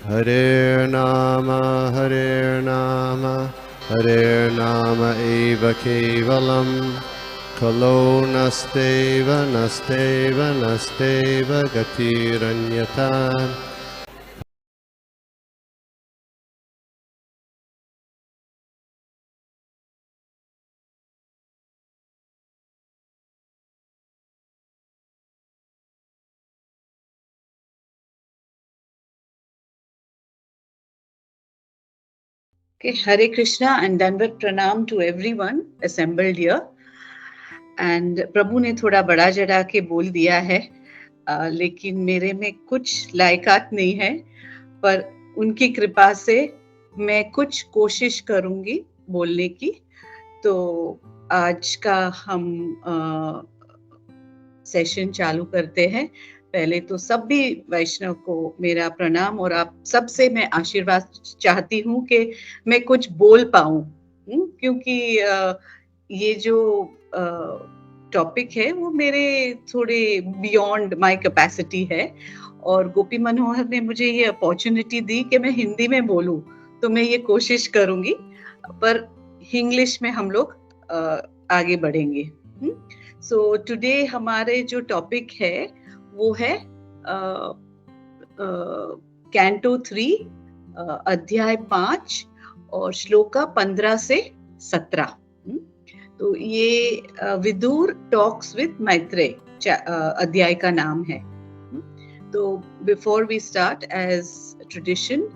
Hare Nama, Hare Nama eva kevalam, Kalo nasteva, nasteva, nasteva gatiranyata. Okay, Hare Krishna and Danvat Pranam to everyone assembled here. And प्रभु ने थोड़ा बड़ा चढ़ा के बोल दिया है, लेकिन मेरे में कुछ लायकात नहीं है, पर उनकी कृपा से मैं कुछ कोशिश करूंगी बोलने की। तो आज का हम सेशन चालू करते हैं। पहले तो सभी वैष्णव को मेरा प्रणाम और आप सबसे मैं आशीर्वाद चाहती हूँ कि मैं कुछ बोल पाऊँ, क्योंकि ये जो टॉपिक है वो मेरे थोड़े बियॉन्ड माय कैपेसिटी है, और गोपी मनोहर ने मुझे ये अपॉर्चुनिटी दी कि मैं हिंदी में बोलूं, तो मैं ये कोशिश करूंगी, पर इंग्लिश में हम लोग आगे बढ़ेंगे। सो टुडे हमारे जो टॉपिक है वो है कैंटो 3 अध्याय 5 और श्लोका 15 से 17। तो ये विदुर टॉक्स विद मैत्रेय अध्याय का नाम है। तो before we start, as tradition,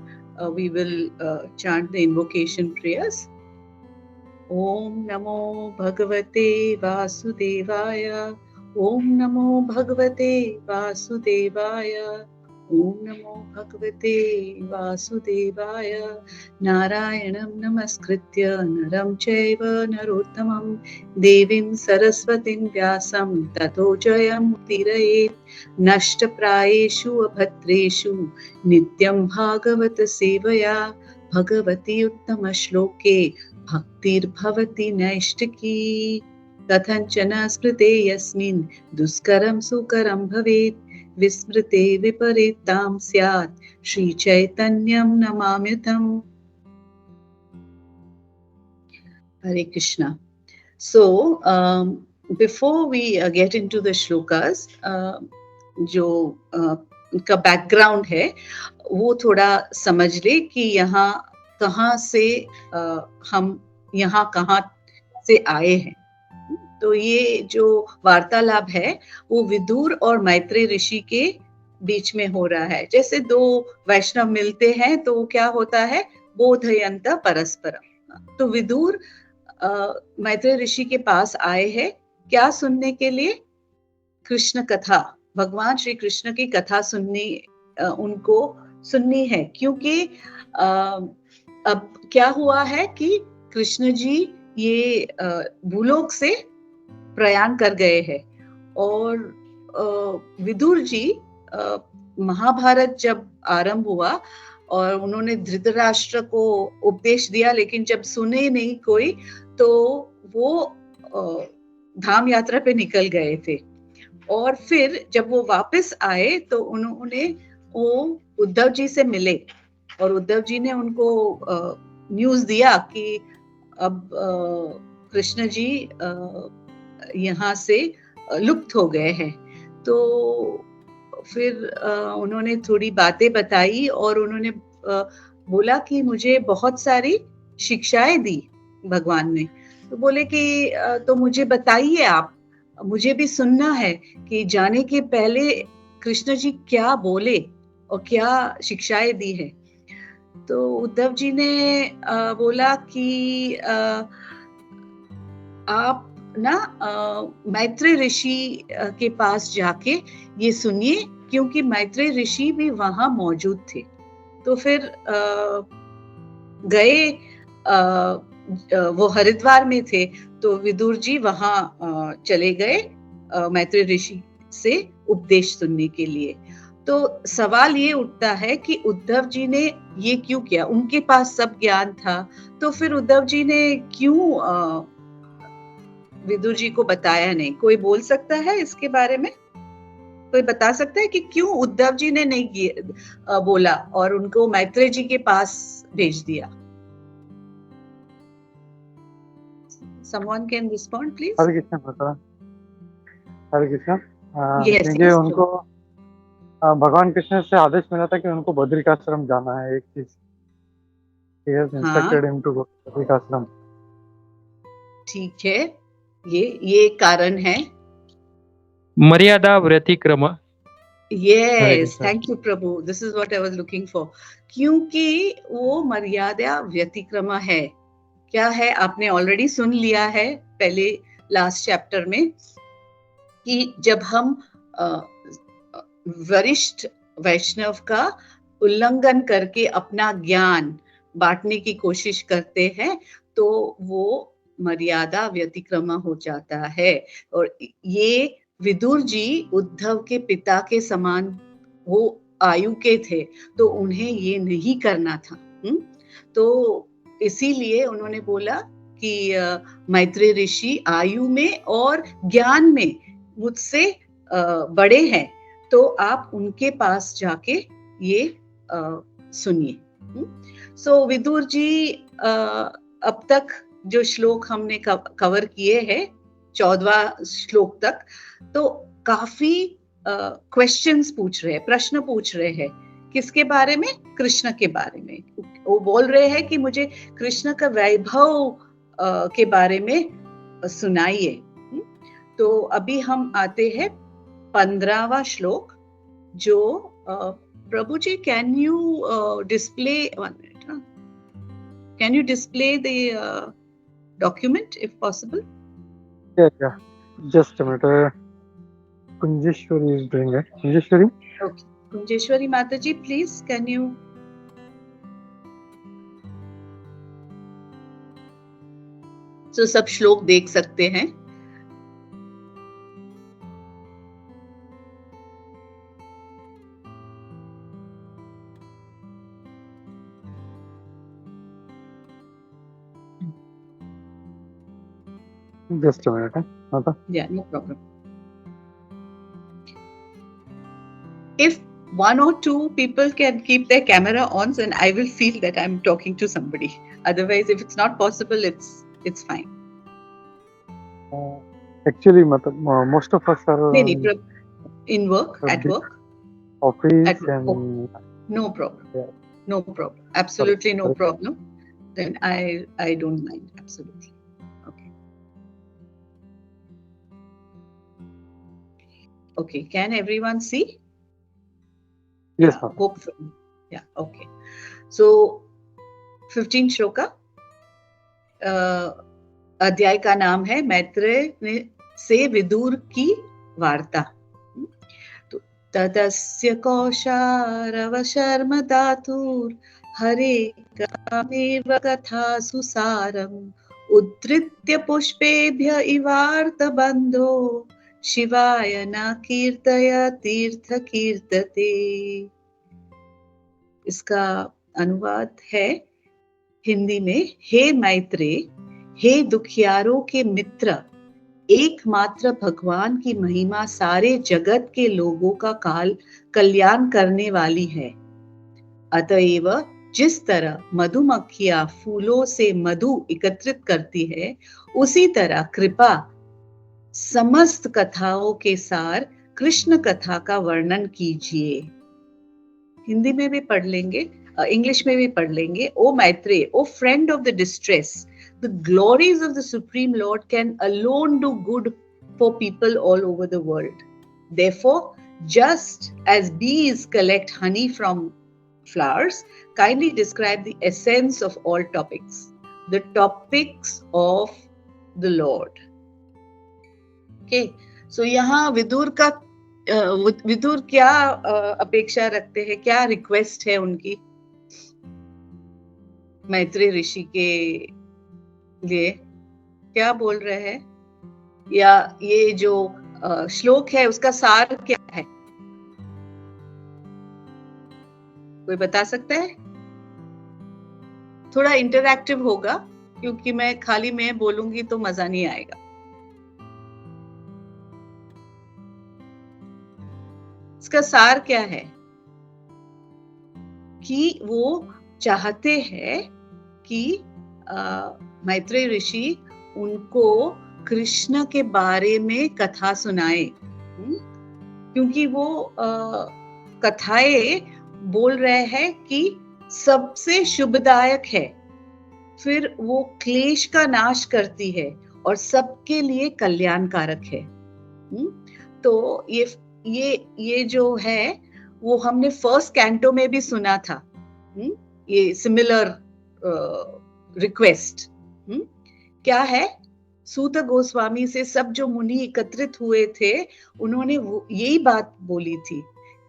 we will chant the invocation prayers. Om Namo Bhagavate Vasudevaya. Om Namo Bhagavate Vasudevaya. Om Namo Bhagavate Vasudevaya. Narayanam Namaskritya Naram Chaiva Narottamam Devim Saraswatim Vyasam Tato Jayam Tirayet Nashtaprayeshu Abhatreshu Nityam Bhagavata Sevaya Bhagavati Uttama Shloke भक्तिर्भवति नैष्टिकी कथंचन स्मृते यस्मिन् दुष्करं सुकरं भवेत् विस्मृते विपरीतां स्यात् श्री चैतन्यं नमाम्यहम्। Hare Krishna. So before we get into the shlokas, जो उनका background है वो थोड़ा समझ ले कि यहाँ कहाँ से हम यहाँ कहाँ से आए हैं। तो ये जो वार्तालाप है वो विदुर और मैत्रेय ऋषि के बीच में हो रहा है। जैसे दो वैष्णव मिलते हैं तो क्या होता है, बोधयन्त परस्परम। तो विदुर मैत्रेय ऋषि के पास आए हैं क्या सुनने के लिए, कृष्ण कथा, भगवान श्री कृष्ण की कथा उनको सुननी है। क्योंकि अब क्या हुआ है कि कृष्ण जी ये भूलोक से प्रयाण कर गए हैं, और विदुर जी महाभारत जब आरंभ हुआ और उन्होंने धृतराष्ट्र को उपदेश दिया, लेकिन जब सुने नहीं कोई तो वो धाम यात्रा पे निकल गए थे। और फिर जब वो वापस आए तो उन्होंने वो उद्धव जी से मिले, और उद्धव जी ने उनको न्यूज़ दिया कि अब कृष्ण जी यहाँ से लुप्त हो गए हैं। तो फिर उन्होंने थोड़ी बातें बताई और उन्होंने बोला कि मुझे बहुत सारी शिक्षाएं दी भगवान ने। तो बोले कि तो मुझे बताइए, आप, मुझे भी सुनना है कि जाने के पहले कृष्ण जी क्या बोले और क्या शिक्षाएं दी है। तो उद्धव जी ने बोला कि आप ना मैत्रेय ऋषि के पास जाके ये सुनिए, क्योंकि मैत्रेय ऋषि भी वहां मौजूद थे। तो फिर गए, वो हरिद्वार में थे, तो विदुर जी वहां चले गए मैत्रेय ऋषि से उपदेश सुनने के लिए। तो सवाल ये उठता है कि उद्धव जी ने ये क्यों किया, उनके पास सब ज्ञान था, तो फिर उद्धव जी ने क्यों विदुर जी को बताया नहीं? कोई बोल सकता है इसके बारे में? कोई बता सकता है कि क्यों उद्धव जी ने नहीं बोला और उनको मैत्रेय जी के पास भेज दिया? Someone can respond, please. हरे कृष्ण माता, हरे कृष्ण। Yes, क्योंकि yes, उनको भगवान कृष्ण से आदेश मिला था कि उनको बद्रिकाश्रम जाना है, एक चीज। He has instructed him to go to Badrikashram. ठीक है, ये कारण है। मर्यादा व्यतिक्रम। Yes, thank you Prabhu, this is what I was looking for। क्योंकि वो मर्यादा व्यतिक्रम है। क्या है, आपने ऑलरेडी सुन लिया है पहले लास्ट चैप्टर में कि जब हम वरिष्ठ वैष्णव का उल्लंघन करके अपना ज्ञान बांटने की कोशिश करते हैं तो वो मर्यादा व्यतिक्रम हो जाता है। और ये विदुर जी उद्धव के पिता के समान वो आयु के थे, तो उन्हें ये नहीं करना था। तो इसीलिए उन्होंने बोला कि मैत्रेय ऋषि आयु में और ज्ञान में मुझसे बड़े हैं, तो आप उनके पास जाके ये सुनिए। सो विदुर जी अब तक जो श्लोक हमने कवर किए हैं 14वां श्लोक तक, तो काफी क्वेश्चंस पूछ रहे हैं, प्रश्न पूछ रहे हैं। किसके बारे में? कृष्ण के बारे में। वो बोल रहे हैं कि मुझे कृष्ण का वैभव के बारे में सुनाइए। तो अभी हम आते हैं 15वां श्लोक, जो प्रभु जी, can you display, can you display the document if possible? Yeah, just a minute. Kunjeshwari is doing it. Kunjeshwari? Okay. Kunjeshwari Mataji, please, can you? So सब श्लोक देख सकते हैं। Just a minute, Mata. Yeah, no problem. If one or two people can keep their camera on, then I will feel that I'm talking to somebody. Otherwise, if it's not possible, it's fine. Actually, Mata, most of us are in work, at work, office, at work. and no problem. Yeah. No problem. Absolutely no Sorry. problem. Then I don't mind. Absolutely. Okay. Okay. Can everyone see? Yes, Yeah, hopefully. Yeah. Okay. So 15 shloka, अध्याय का नाम है मैत्रेय से विदुर की वार्ता। तो तदस्य कौशारव शर्म धातुर हरे कामेव कथासु सारम् उद्धृत्य पुष्पेभ्य इवार्त बंधो शिवाय न कीर्तय तीर्थ कीर्तते। इसका अनुवाद है हिंदी में, हे मैत्रेय, हे दुखियारों के मित्र, एकमात्र भगवान की महिमा सारे जगत के लोगों का कल्याण करने वाली है। अतएव जिस तरह मधुमक्खियां फूलों से मधु एकत्रित करती है, उसी तरह कृपा समस्त कथाओं के सार कृष्ण कथा का वर्णन कीजिए। हिंदी में भी पढ़ लेंगे, इंग्लिश में भी पढ़ लेंगे। O Maitreya, O friend of the distress, the glories of the Supreme Lord can alone do good for people all over the world. Therefore, just as bees collect honey from flowers, kindly describe the essence of all topics, the topics of the Lord. Okay, so यहाँ विदुर क्या अपेक्षा रखते हैं, क्या request है उनकी मैत्रेय ऋषि के लिए? क्या बोल रहे हैं, या ये जो श्लोक है उसका सार क्या है? कोई बता सकता है? थोड़ा इंटरैक्टिव होगा, क्योंकि मैं खाली मैं बोलूंगी तो मजा नहीं आएगा। इसका सार क्या है कि वो चाहते हैं कि मैत्रेय ऋषि उनको कृष्ण के बारे में कथा सुनाए, क्योंकि वो कथाएं बोल रहे हैं कि सबसे शुभदायक है, फिर वो क्लेश का नाश करती है और सबके लिए कल्याणकारक है। तो ये जो है वो हमने फर्स्ट कैंटो में भी सुना था, ये सिमिलर रिक्वेस्ट। क्या है, सूत गोस्वामी से सब जो मुनि एकत्रित हुए थे उन्होंने यही बात बोली थी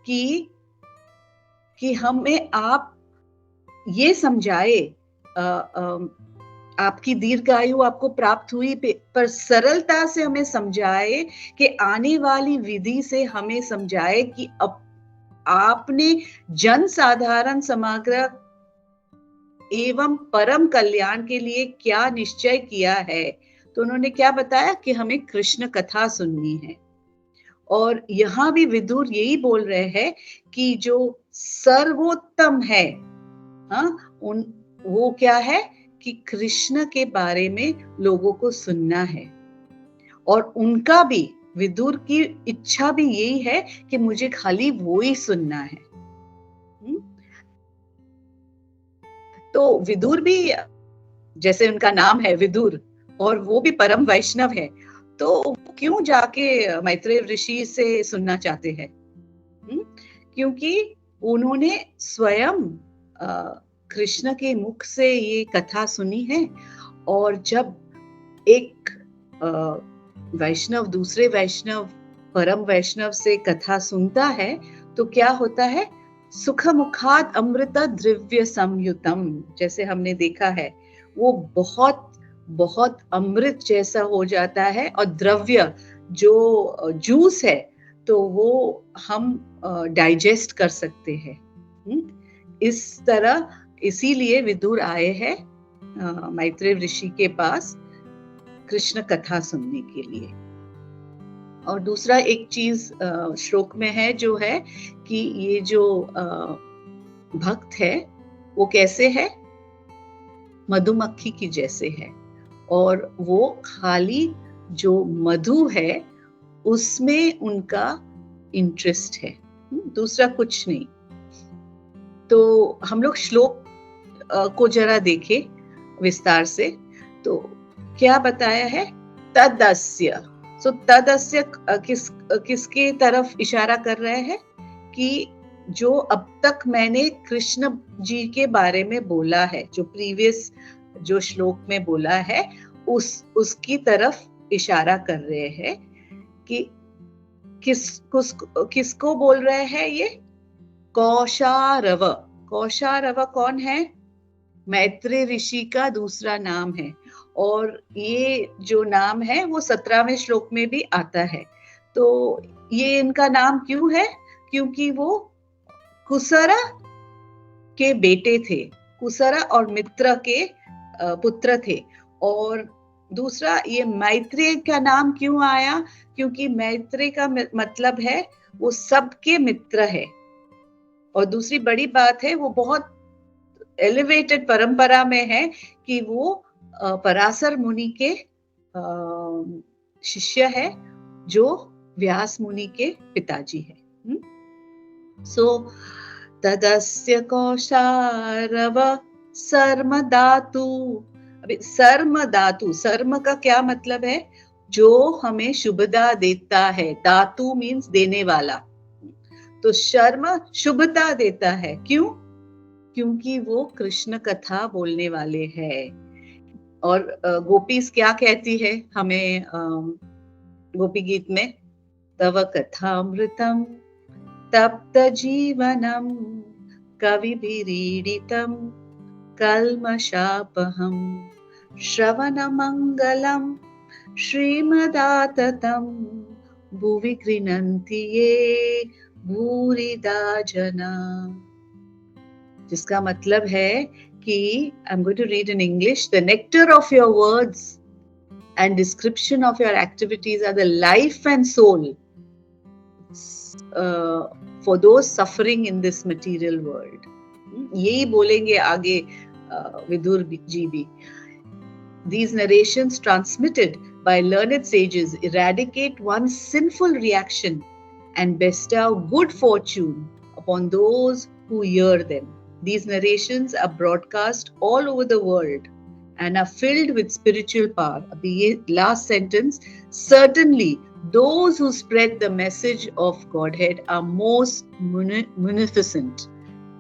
कि हमें आप ये समझाए, आपकी दीर्घायु आपको प्राप्त हुई पर सरलता से हमें समझाए कि आने वाली विधि से हमें समझाए कि अब आपने जन साधारण समग्र एवं परम कल्याण के लिए क्या निश्चय किया है। तो उन्होंने क्या बताया कि हमें कृष्ण कथा सुननी है। और यहाँ भी विदुर यही बोल रहे हैं कि जो सर्वोत्तम है, वो क्या है कि कृष्ण के बारे में लोगों को सुनना है। और उनका भी, विदुर की इच्छा भी यही है कि मुझे खाली वो ही सुनना है। तो विदुर भी, जैसे उनका नाम है विदुर, और वो भी परम वैष्णव है, तो क्यों जाके मैत्रेय ऋषि से सुनना चाहते हैं? क्योंकि उन्होंने स्वयं कृष्ण के मुख से ये कथा सुनी है। और जब एक वैष्णव दूसरे वैष्णव, परम वैष्णव से कथा सुनता है तो क्या होता है, सुख मुखात अमृत द्रव्य संयुतम, जैसे हमने देखा है, वो बहुत बहुत अमृत जैसा हो जाता है। और द्रव्य जो जूस है तो वो हम डाइजेस्ट कर सकते हैं। इस तरह, इसीलिए विदुर आए हैं मैत्रेय ऋषि के पास कृष्ण कथा सुनने के लिए। और दूसरा एक चीज श्लोक में है जो है कि ये जो भक्त है वो कैसे है, मधुमक्खी की जैसे है, और वो खाली जो मधु है उसमें उनका इंटरेस्ट है, दूसरा कुछ नहीं। तो हम लोग श्लोक को जरा देखें विस्तार से। तो क्या बताया है, तदस्य। सो तदस्य किसके तरफ इशारा कर रहे हैं कि जो अब तक मैंने कृष्ण जी के बारे में बोला है, जो प्रीवियस जो श्लोक में बोला है, उसकी तरफ इशारा कर रहे हैं कि किसको बोल रहे हैं ये, कौशारव। कौशारव कौन है, मैत्रेय ऋषि का दूसरा नाम है। और ये जो नाम है वो 17वें श्लोक में भी आता है। तो ये इनका नाम क्यों है, क्योंकि वो कुसरा के बेटे थे, कुसरा और मित्र के पुत्र थे। और दूसरा, ये मैत्रेय का नाम क्यों आया, क्योंकि मैत्रेय का मतलब है वो सबके मित्र है। और दूसरी बड़ी बात है, वो बहुत एलिवेटेड परंपरा में है कि वो पराशर मुनि के शिष्य है, जो व्यास मुनि के पिताजी है। सो तदस्य कौशारव सर्म धातु। अभी सर्म धातु, सर्म का क्या मतलब है, जो हमें शुभता देता है। धातु मीन्स देने वाला, तो शर्म शुभता देता है। क्यों, क्योंकि वो कृष्ण कथा बोलने वाले हैं। और गोपीस क्या कहती है हमें गोपी गीत में, तव कथामृतम तप्त जीवनम कविभिरीडितम कल्मषापहम श्रवण मंगलम श्रीमदाततम भुवि गृह्णन्ति ये भूरिदा जना। जिसका मतलब है कि I'm going to read in English. The nectar of your words and description of your activities are the life and soul for those suffering in this material world. यही बोलेंगे आगे विदुर जी भी. These narrations transmitted by learned sages eradicate one's sinful reaction and bestow good fortune upon those who hear them. These narrations are broadcast all over the world and are filled with spiritual power. The last sentence, certainly those who spread the message of Godhead are most munificent.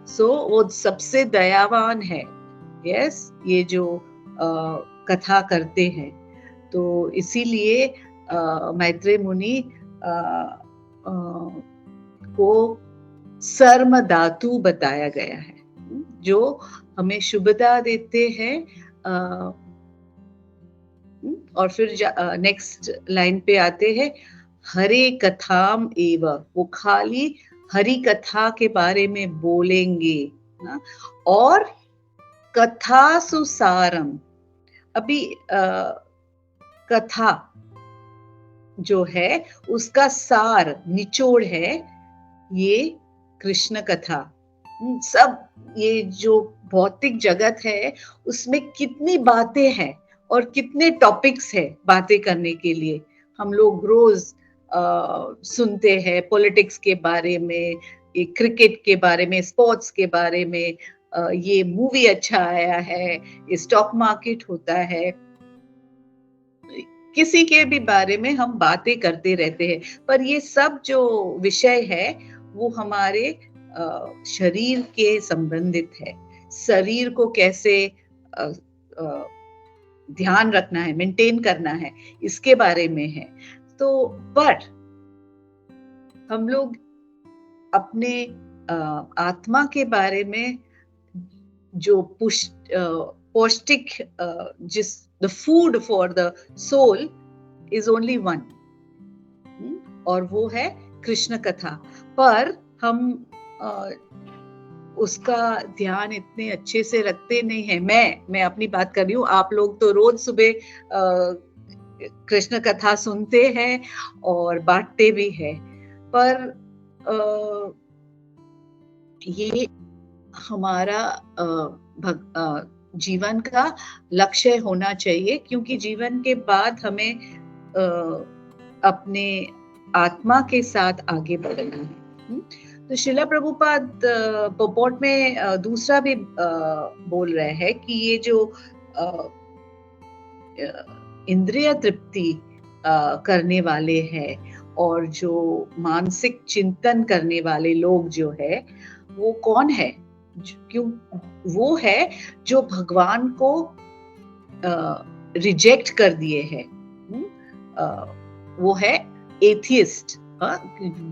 So वो सबसे दयावान है. Yes, ये जो कथा करते हैं. तो इसीलिए मैत्रेय मुनि को सर्म धातु बताया गया है, जो हमें शुभता देते हैं. और फिर नेक्स्ट लाइन पे आते हैं, हरे कथाम एव, वो खाली हरि कथा के बारे में बोलेंगे ना. और कथा सुसारम, अभी कथा जो है उसका सार निचोड़ है ये कृष्ण कथा. सब ये जो भौतिक जगत है उसमें कितनी बातें हैं और कितने टॉपिक्स है बातें करने के लिए. हम लोग रोज सुनते हैं पॉलिटिक्स के बारे में, क्रिकेट के बारे में, स्पोर्ट्स के बारे में, ये मूवी अच्छा आया है, स्टॉक मार्केट होता है, किसी के भी बारे में हम बातें करते रहते हैं. पर ये सब जो विषय है वो हमारे शरीर के संबंधित है. शरीर को कैसे ध्यान रखना है, मेंटेन करना है, इसके बारे में है. तो पर हम लोग अपने आत्मा के बारे में जो पौष्टिक जिस the food for the soul is only one, और वो है कृष्ण कथा. पर हम उसका ध्यान इतने अच्छे से रखते नहीं है. मैं अपनी बात कर रही हूँ. आप लोग तो रोज सुबह कृष्ण कथा सुनते हैं और बांटते भी है. पर ये हमारा जीवन का लक्ष्य होना चाहिए, क्योंकि जीवन के बाद हमें अपने आत्मा के साथ आगे बढ़ना है. तो श्रीला प्रभुपाद पपोट में दूसरा भी बोल रहे हैं कि ये जो इंद्रिय तृप्ति करने वाले हैं और जो मानसिक चिंतन करने वाले लोग जो है वो कौन है? क्यों? वो है जो भगवान को रिजेक्ट कर दिए हैं. वो है एथियस्ट.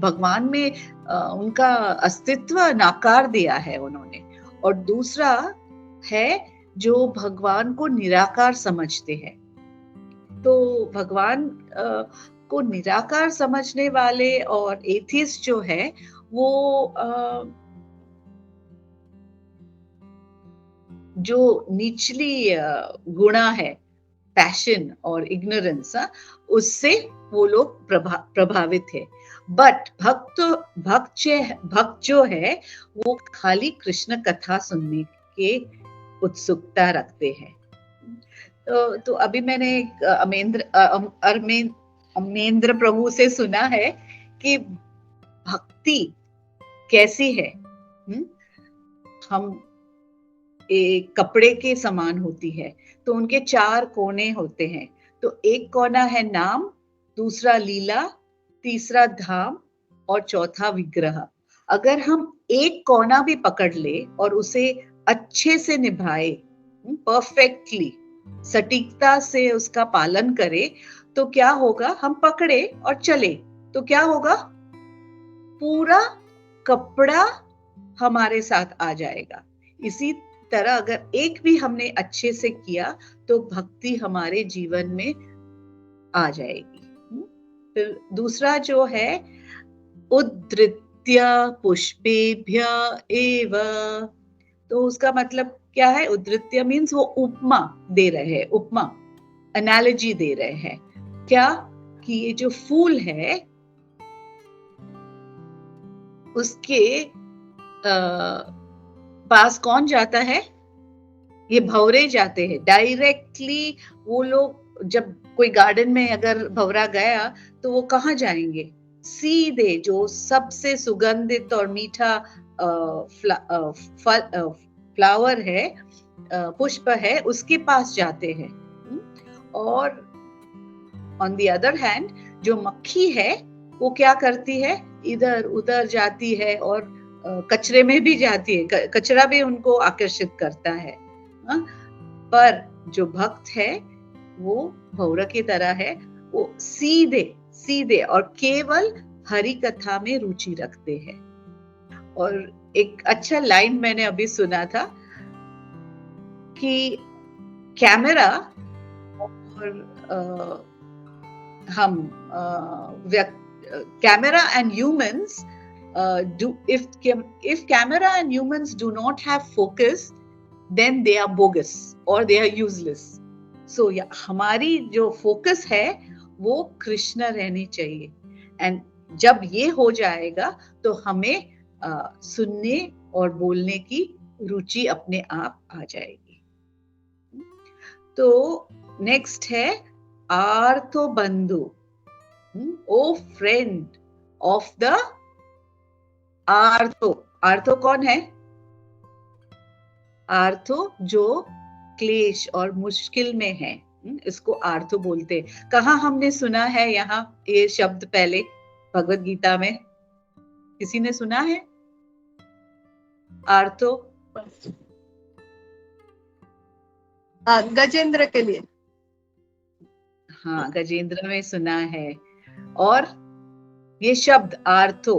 भगवान में उनका अस्तित्व नाकार दिया है उन्होंने. और दूसरा है जो भगवान को निराकार समझते हैं. तो भगवान को निराकार समझने वाले और एथियस्ट जो है वो जो निचली गुणा है, पैशन और इग्नोरेंस, उससे वो लोग प्रभावित है. बट भक्त जो है वो खाली कृष्ण कथा सुनने के उत्सुकता रखते हैं. तो अभी मैंने अमेंद्र प्रभु से सुना है कि भक्ति कैसी है. हम एक कपड़े के समान होती है. तो उनके 4 कोने होते हैं. तो एक कोना है नाम, दूसरा लीला, तीसरा धाम और चौथा विग्रह. अगर हम एक कोना भी पकड़ ले और उसे अच्छे से निभाए, परफेक्टली, सटीकता से उसका पालन करे, तो क्या होगा? हम पकड़े और चले तो क्या होगा? पूरा कपड़ा हमारे साथ आ जाएगा. इसी तरह अगर एक भी हमने अच्छे से किया तो भक्ति हमारे जीवन में आ जाएगी. फिर दूसरा जो है उद्धृत्य पुष्पेभ्य एव. तो उसका मतलब क्या है? उद्धृत्य मीन्स वो उपमा दे रहे हैं, उपमा, एनालॉजी दे रहे हैं. क्या? कि ये जो फूल है उसके पास कौन जाता है? ये भंवरे जाते हैं डायरेक्टली। वो लोग जब कोई गार्डन में अगर भंवरा गया तो वो कहाँ जाएंगे? सीधे जो सबसे सुगंधित और मीठा फ्लावर है, पुष्प है, उसके पास जाते हैं। और ऑन द अदर हैंड जो मक्खी है वो क्या करती है? इधर उधर जाती है और कचरे में भी जाती है, कचरा भी उनको आकर्षित करता है। पर जो भक्त है वो भंवरा की तरह है, वो सीधे सीधे और केवल हरि कथा में रुचि रखते हैं। और एक अच्छा लाइन मैंने अभी सुना था कि कैमरा और हम camera and humans if camera and humans do not have focus, then they are bogus or they are useless. So हमारी जो फोकस है वो कृष्ण रहनी चाहिए। एंड जब ये हो जाएगा तो हमें सुनने और बोलने की रुचि अपने आप आ जाएगी। तो नेक्स्ट है आर्थो बंधु, ओ फ्रेंड ऑफ द आर्थो। आर्थो कौन है? आर्थो जो क्लेश और मुश्किल में है, इसको आर्थो बोलते हैं। कहाँ हमने सुना है यहाँ ये शब्द पहले? भगवत गीता में किसी ने सुना है आर्थो? गजेंद्र के लिए। हाँ, गजेंद्र में सुना है। और ये शब्द आर्थो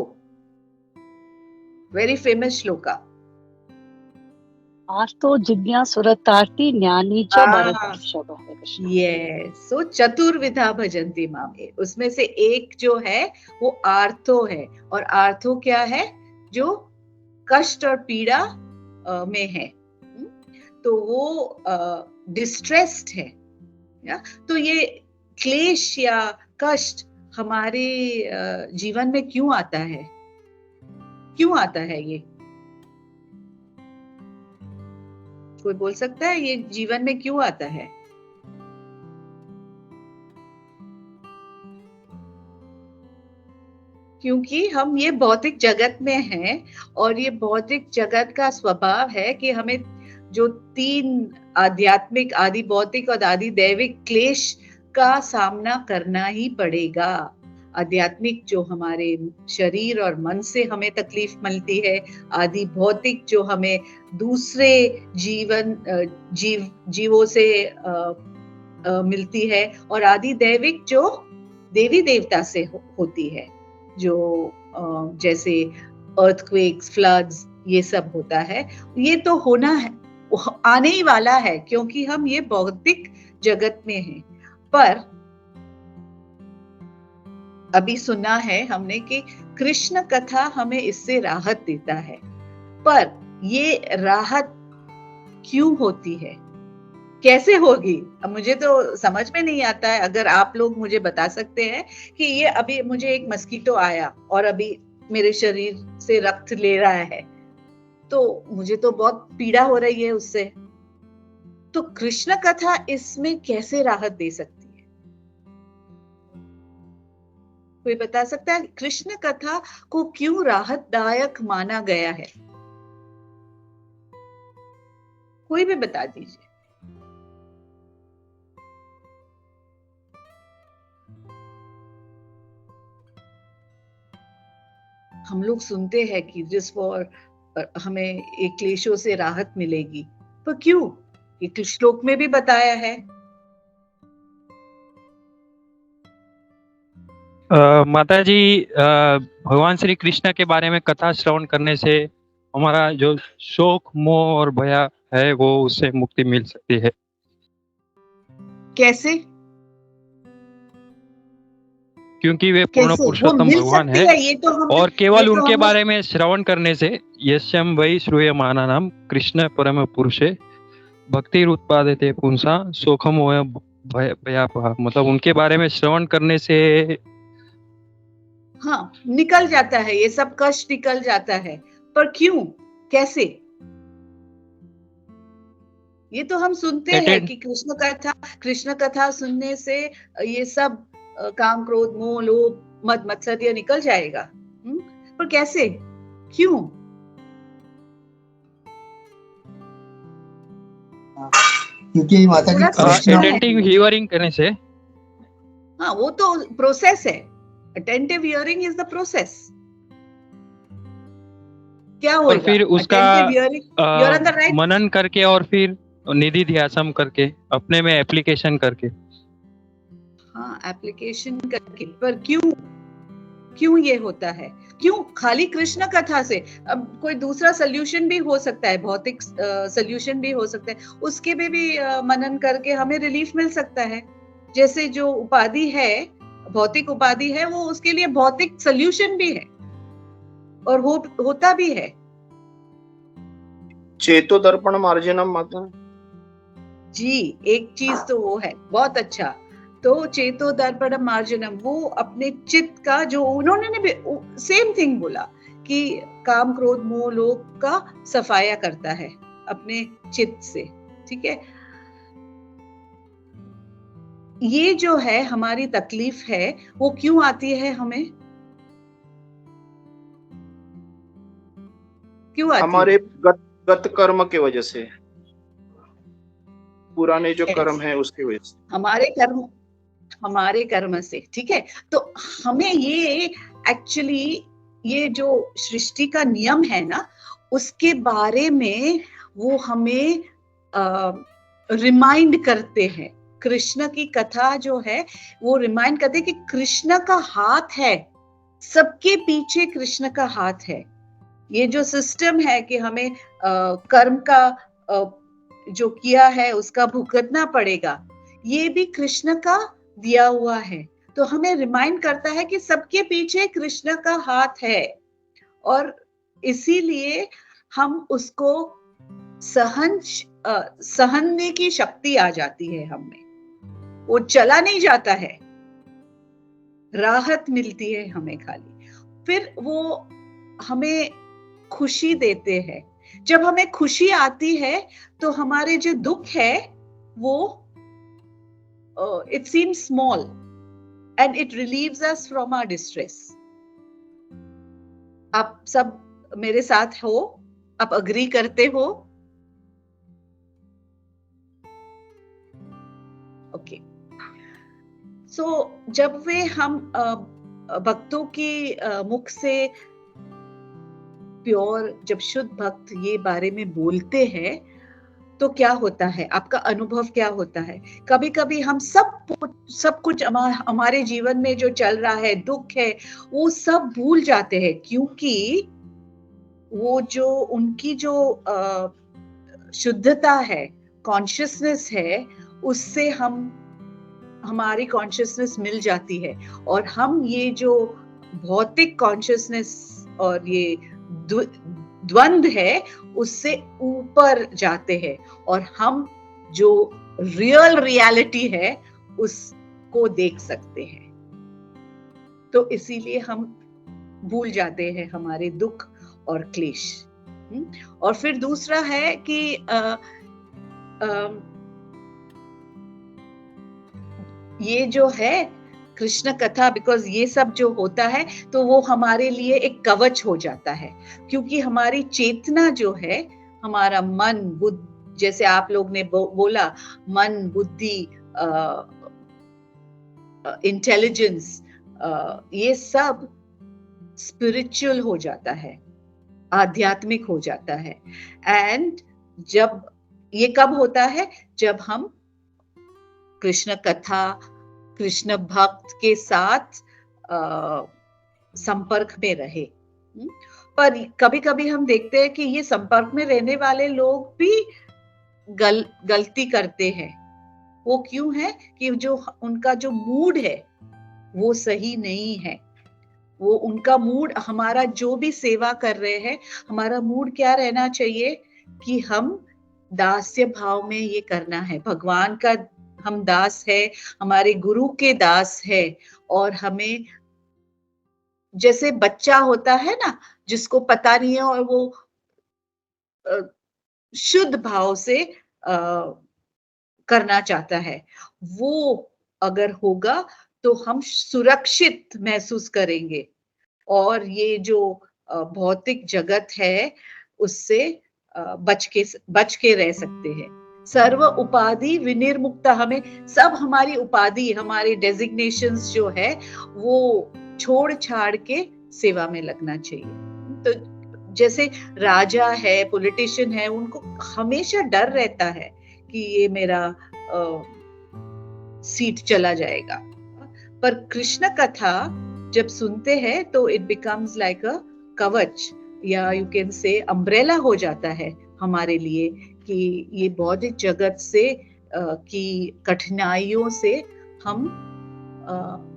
वेरी फेमस श्लोका। आर्थो जिज्ञासुरतार्ति ज्ञानी च भरतर्षभ। यस, सो चतुर्विधा भजन्ति माम, उसमें से एक जो है वो आर्थो है। और आर्थो क्या है? जो कष्ट और पीड़ा में है, तो वो डिस्ट्रेस्ड है। तो ये क्लेश या कष्ट हमारे जीवन में क्यों आता है? क्यों आता है ये? कोई बोल सकता है ये जीवन में क्यों आता है? क्योंकि हम ये भौतिक जगत में हैं और ये भौतिक जगत का स्वभाव है कि हमें जो तीन आध्यात्मिक, आदि भौतिक और आदि दैविक क्लेश का सामना करना ही पड़ेगा। आध्यात्मिक जो हमारे शरीर और मन से हमें तकलीफ मिलती है, आदि भौतिक जो हमें दूसरे जीवों से मिलती है, और आदि दैविक जो देवी देवता से होती है, जो जैसे अर्थक्वेक्स, फ्लड्स, ये सब होता है। ये तो होना है, आने ही वाला है, क्योंकि हम ये भौतिक जगत में हैं। पर अभी सुना है हमने कि कृष्ण कथा हमें इससे राहत देता है। पर ये राहत क्यों होती है? कैसे होगी? अब मुझे तो समझ में नहीं आता है। अगर आप लोग मुझे बता सकते हैं कि ये अभी मुझे एक मस्कीटो आया और अभी मेरे शरीर से रक्त ले रहा है, तो मुझे तो बहुत पीड़ा हो रही है उससे, तो कृष्ण कथा इसमें कैसे राहत दे सकती है? कोई बता सकता है कृष्ण कथा को क्यों राहतदायक माना गया है? कोई भी बता दीजिए। हम लोग सुनते हैं कि जिस फॉर हमें एक क्लेशों से राहत मिलेगी, पर क्यों? एक श्लोक में भी बताया है। माता जी, भगवान श्री कृष्ण के बारे में कथा श्रवण करने से हमारा जो शोक, मोह और भय है वो उससे मुक्ति मिल सकती है। कैसे? क्योंकि वे पूर्ण पुरुषोत्तम भगवान है, ये तो और केवल उनके बारे में श्रवण करने से यस्यम वै श्रूयमानानाम कृष्ण परम पुरुषे भक्तिरुत्पादते पुंसा सोखम भयापहा। मतलब उनके बारे में श्रवण करने से हाँ, निकल जाता है, ये सब कष्ट निकल जाता है। पर क्यों, कैसे? ये तो हम सुनते हैं कि कृष्ण कथा सुनने से ये सब काम, क्रोध, मोह, लोभ, मद मत्सर ये निकल जाएगा। पर कैसे, क्यों? क्योंकि माता जी कृष्ण अटेंटिव हियरिंग करने से। हाँ, वो तो प्रोसेस है। Attentive hearing is the process. क्या होगा? और फिर उसका right? मनन करके और फिर निधि ध्यासम करके अपने में एप्लीकेशन करके। हाँ, एप्लीकेशन करके। पर क्यों ये होता है? क्यों खाली कृष्ण कथा से? अब कोई दूसरा सोल्यूशन भी हो सकता है, भौतिक सोल्यूशन भी हो सकता है, उसके भी मनन करके हमें रिलीफ मिल सकता है। जैसे जो उपाधि है, भौतिक उपाधि है, वो उसके लिए भौतिक सोल्यूशन भी है और होता भी है। चेतो दर्पण मार्जनम माता जी, एक चीज तो वो है, बहुत अच्छा। तो चेतो दर्पण मार्जनम, वो अपने चित्त का, जो उन्होंने भी सेम थिंग बोला कि काम, क्रोध, मोह, लोभ का सफाया करता है अपने चित्त से। ठीक है, ये जो है हमारी तकलीफ है, वो क्यों आती है हमें? क्यों आती हमारे है? गत कर्म की वजह से, पुराने जो कर्म है उसकी वजह से, हमारे कर्म से। ठीक है, तो हमें ये एक्चुअली, ये जो सृष्टि का नियम है ना, उसके बारे में वो हमें रिमाइंड करते हैं। कृष्ण की कथा जो है वो रिमाइंड करते हैं कि कृष्ण का हाथ है, सबके पीछे कृष्ण का हाथ है। ये जो सिस्टम है कि हमें कर्म का जो किया है उसका भुगतना पड़ेगा, ये भी कृष्ण का दिया हुआ है। तो हमें रिमाइंड करता है कि सबके पीछे कृष्ण का हाथ है, और इसीलिए हम उसको सहने की शक्ति आ जाती है हमें। वो चला नहीं जाता है, राहत मिलती है हमें खाली। फिर वो हमें खुशी देते हैं। जब हमें खुशी आती है तो हमारे जो दुख है वो it seems small and it relieves us from our distress. आप सब मेरे साथ हो? आप अग्री करते हो? ओके। सो जब वे हम भक्तों की मुख से प्योर, जब शुद्ध भक्त ये बारे में बोलते हैं तो क्या होता है? आपका अनुभव क्या होता है? कभी कभी हम सब कुछ हमारे जीवन में जो चल रहा है, दुख है, वो सब भूल जाते हैं, क्योंकि वो जो उनकी जो शुद्धता है, कॉन्शियसनेस है, उससे हमारी कॉन्शियसनेस मिल जाती है, और हम ये जो भौतिक कॉन्शियसनेस और ये द्वंद है उससे ऊपर जाते हैं, और हम जो रियल रियलिटी है उसको देख सकते हैं। तो इसीलिए हम भूल जाते हैं हमारे दुख और क्लेश। और फिर दूसरा है कि ये जो है कृष्ण कथा, बिकॉज ये सब जो होता है तो वो हमारे लिए एक कवच हो जाता है, क्योंकि हमारी चेतना जो है, हमारा मन, बुद्धि, जैसे आप लोग ने बोला, मन, बुद्धि, इंटेलिजेंस, ये सब स्पिरिचुअल हो जाता है, आध्यात्मिक हो जाता है। एंड जब ये कब होता है? जब हम कृष्ण कथा, कृष्ण भक्त के साथ संपर्क में रहे। पर कभी कभी हम देखते हैं कि ये संपर्क में रहने वाले लोग भी गलती करते हैं। वो क्यों है? कि जो उनका जो मूड है वो सही नहीं है। वो उनका मूड, हमारा जो भी सेवा कर रहे हैं, हमारा मूड क्या रहना चाहिए कि हम दास्य भाव में ये करना है। भगवान का हम दास है, हमारे गुरु के दास है, और हमें जैसे बच्चा होता है ना, जिसको पता नहीं है और वो शुद्ध भाव से करना चाहता है, वो अगर होगा तो हम सुरक्षित महसूस करेंगे और ये जो भौतिक जगत है उससे बच के रह सकते हैं। सर्व उपाधि विनिर्मुक्ता, हमें सब हमारी उपाधि, हमारे डेजिग्नेशंस जो है वो छोड़ छाड़ के सेवा में लगना चाहिए। तो जैसे राजा है, पॉलिटिशियन है, उनको हमेशा डर रहता है कि ये मेरा सीट चला जाएगा, पर कृष्ण कथा जब सुनते हैं तो इट बिकम्स लाइक अ कवच, या यू कैन से अम्ब्रेला हो जाता है हमारे लिए कि ये बौद्धिक जगत से की कठिनाइयों से हम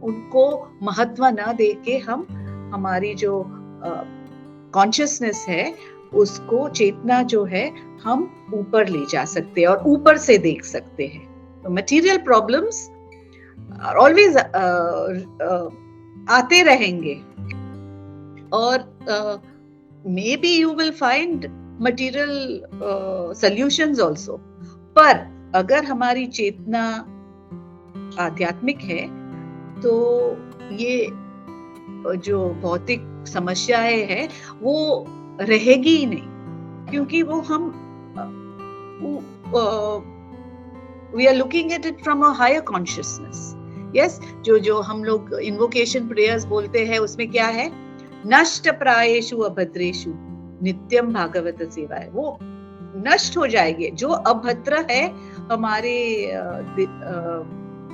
उनको महत्व न दे के हम हमारी जो कॉन्शियसनेस है उसको, चेतना जो है, हम ऊपर ले जा सकते हैं और ऊपर से देख सकते हैं। तो मटेरियल प्रॉब्लम्स ऑलवेज आते रहेंगे और may be you will find material solutions also, पर अगर हमारी चेतना आध्यात्मिक है तो ये जो भौतिक समस्याएं है वो रहेगी ही नहीं, क्योंकि वो हम we are looking at it from a higher consciousness. Yes, जो हम लोग invocation prayers बोलते हैं उसमें क्या है, नष्ट प्रायेषु अभद्रेषु नित्यम भागवत सेवाय, वो नष्ट हो जाएंगे जो अभद्र है हमारे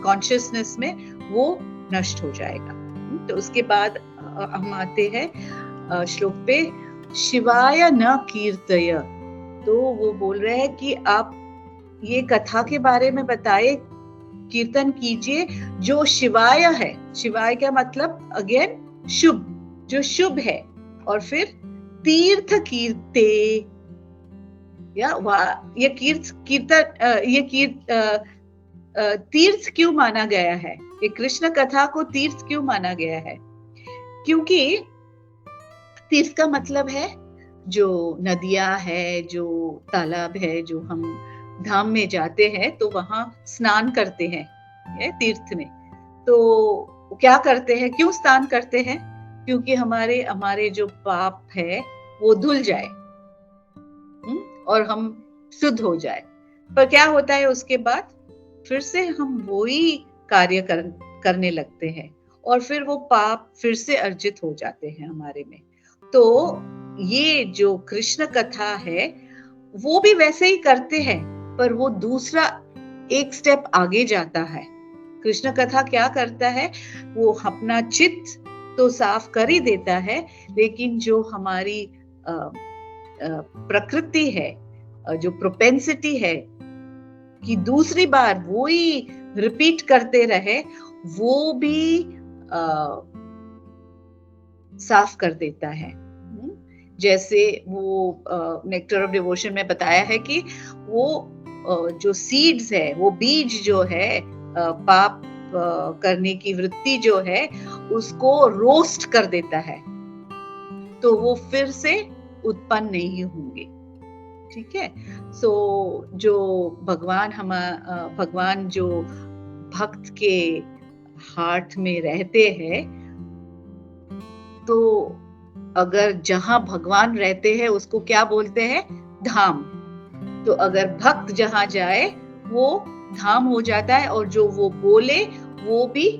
कॉन्शियसनेस में, वो नष्ट हो जाएगा। तो उसके बाद हम आते हैं श्लोक पे, शिवाय न कीर्तय। तो वो बोल रहे हैं कि आप ये कथा के बारे में बताए, कीर्तन कीजिए जो शिवाय है। शिवाय का मतलब अगेन शुभ, जो शुभ है। और फिर तीर्थ कीर्ते, ये तीर्थ क्यों माना गया है, ये कृष्ण कथा को तीर्थ क्यों माना गया है? क्योंकि तीर्थ का मतलब है जो नदियां है, जो तालाब है, जो हम धाम में जाते हैं तो वहां स्नान करते हैं तीर्थ में। तो क्या करते हैं, क्यों स्नान करते हैं? क्योंकि हमारे जो पाप है वो धुल जाए और हम शुद्ध हो जाए। पर क्या होता है उसके बाद, फिर से हम वही कार्य करने लगते हैं और फिर वो पाप फिर से अर्जित हो जाते हैं हमारे में। तो ये जो कृष्ण कथा है वो भी वैसे ही करते हैं, पर वो दूसरा एक स्टेप आगे जाता है। कृष्ण कथा क्या करता है, वो अपना चित्त तो साफ कर ही देता है, लेकिन जो हमारी प्रकृति है, जो प्रोपेंसिटी है कि दूसरी बार वो ही रिपीट करते रहे, वो भी साफ कर देता है। जैसे वो नेक्टर ऑफ डिवोशन में बताया है कि वो जो सीड्स है, वो बीज जो है, पाप करने की वृत्ति जो है, उसको रोस्ट कर देता है, तो वो फिर से उत्पन्न नहीं होंगे। ठीक है। सो जो भगवान जो भक्त के हार्ट में रहते हैं, तो अगर जहां भगवान रहते हैं उसको क्या बोलते हैं, धाम। तो अगर भक्त जहां जाए वो धाम हो जाता है, और जो वो बोले वो भी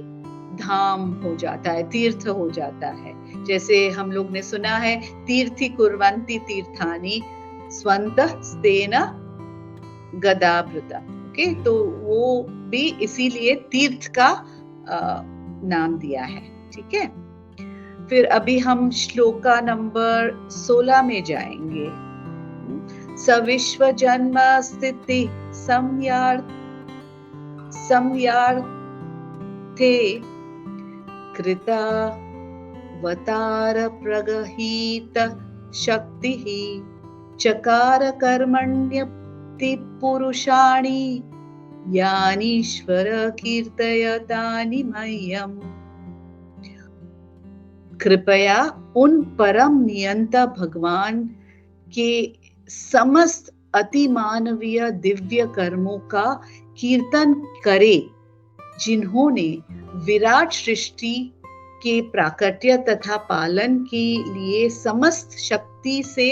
धाम हो जाता है, तीर्थ हो जाता है। जैसे हम लोग ने सुना है, तीर्थी कुर्वन्ति तीर्थानि स्वन्तः स्तेन गदाभृता। ओके, तो वो भी इसीलिए तीर्थ का नाम दिया है। ठीक है। फिर अभी हम श्लोका नंबर 16 में जाएंगे। सविश्व जन्म स्थिति संयार्थे कृता वतार प्रगहित शक्ति चकार कर्मण्यप्ति पुरुषाणि यानीश्वर कीर्तयतानि मह्यम्। कृपया उन परम नियंता भगवान के समस्त अतिमानवीय दिव्य कर्मों का कीर्तन करे, जिन्होंने विराट सृष्टि के प्राकट्य तथा पालन के लिए समस्त शक्ति से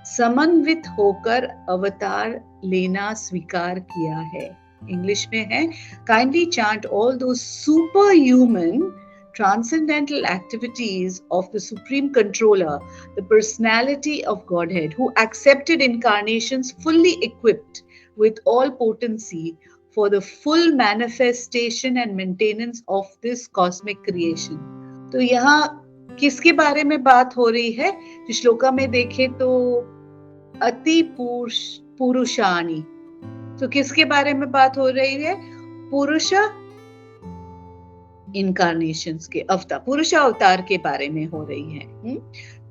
समन्वित होकर अवतार लेना स्वीकार किया है। इंग्लिश में है, kindly chant all those super human transcendental activities of the Supreme Controller, the personality of Godhead, who accepted incarnations fully equipped with all potency for the full manifestation and maintenance of this cosmic creation. तो यहाँ किसके बारे में बात हो रही है? श्लोका में देखें तो अति पुरुषानी, तो किसके बारे में बात हो रही है? पुरुष इनकारनेशंस के अवतार, पुरुष अवतार के बारे में हो रही है।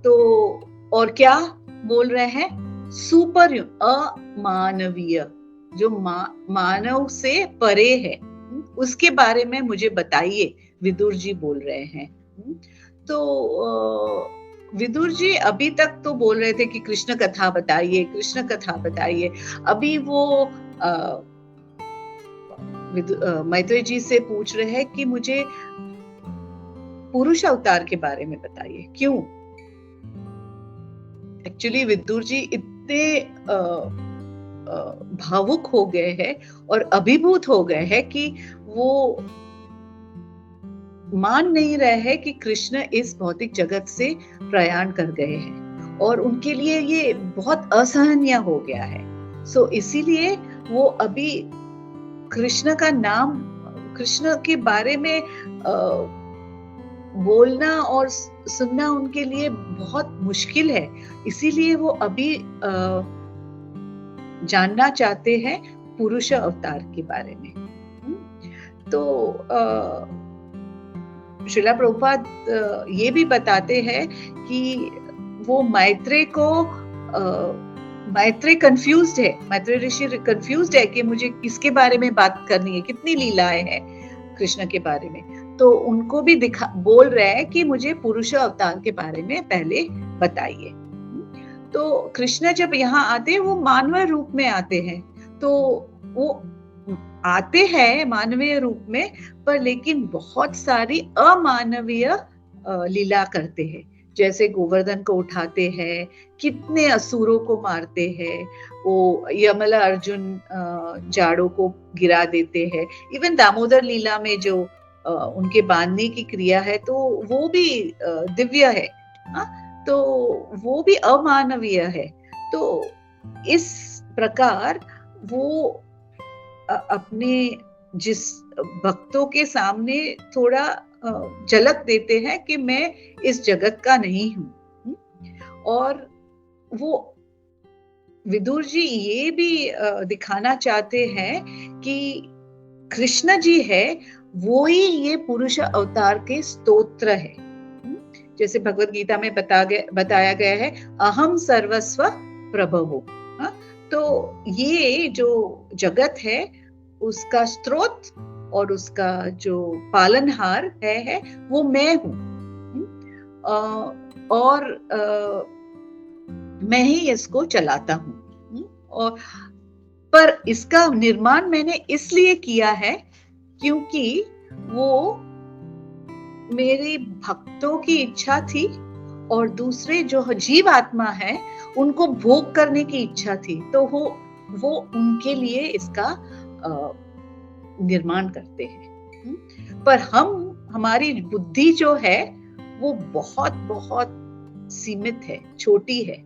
तो और क्या बोल रहे हैं? सुपर अमानवीय, जो मानव से परे है, उसके बारे में मुझे बताइए, विदुर जी बोल रहे हैं। तो विदुर जी अभी तक तो बोल रहे थे कि कृष्ण कथा बताइए, कृष्ण कथा बताइए। अभी वो मैत्रेय जी से पूछ रहे हैं कि मुझे पुरुष अवतार के बारे में बताइए, क्यों? एक्चुअली विदुर जी इतने भावुक हो गए हैं और अभिभूत हो गए हैं कि वो मान नहीं रहे हैं कि कृष्ण इस भौतिक जगत से प्रयाण कर गए हैं, और उनके लिए ये बहुत असहनीय हो गया है। सो इसीलिए वो अभी कृष्ण का नाम, कृष्ण के बारे में बोलना और सुनना उनके लिए बहुत मुश्किल है। इसीलिए वो अभी जानना चाहते हैं पुरुष अवतार के बारे में। तो श्रीला प्रभुपाद ये भी बताते हैं कि वो मैत्रेय कंफ्यूज्ड है, मैत्रेय ऋषि कंफ्यूज्ड है कि मुझे किसके बारे में बात करनी है, कितनी लीलाएं हैं कृष्ण के बारे में। तो उनको भी बोल रहे हैं कि मुझे पुरुष अवतार के बारे में पहले बताइए। तो कृष्ण जब यहाँ आते हैं वो मानव रूप में आते हैं, तो वो आते हैं मानवीय रूप में, पर लेकिन बहुत सारी अमानवीय लीला करते हैं। जैसे गोवर्धन को उठाते हैं, कितने असुरों को मारते हैं, वो यमला अर्जुन जाड़ों को गिरा देते हैं। इवन दामोदर लीला में जो उनके बांधने की क्रिया है, तो वो भी दिव्य है, तो वो भी अमानवीय है। तो इस प्रकार वो अपने जिस भक्तों के सामने थोड़ा झलक देते हैं कि मैं इस जगत का नहीं हूं। और वो विदुर जी ये भी दिखाना चाहते हैं कि कृष्ण जी है वो ही ये पुरुष अवतार के स्तोत्र है। जैसे भगवत गीता में बताया गया है, अहम सर्वस्व प्रभवो। तो ये जो जगत है उसका स्रोत और उसका जो पालनहार है वो मैं हूं, और मैं ही इसको चलाता हूं। और पर इसका निर्माण मैंने इसलिए किया है क्योंकि वो मेरे भक्तों की इच्छा थी, और दूसरे जो जीव आत्मा है उनको भोग करने की इच्छा थी, तो वो उनके लिए इसका निर्माण करते हैं। पर हमारी बुद्धि जो है वो बहुत बहुत सीमित है, छोटी है,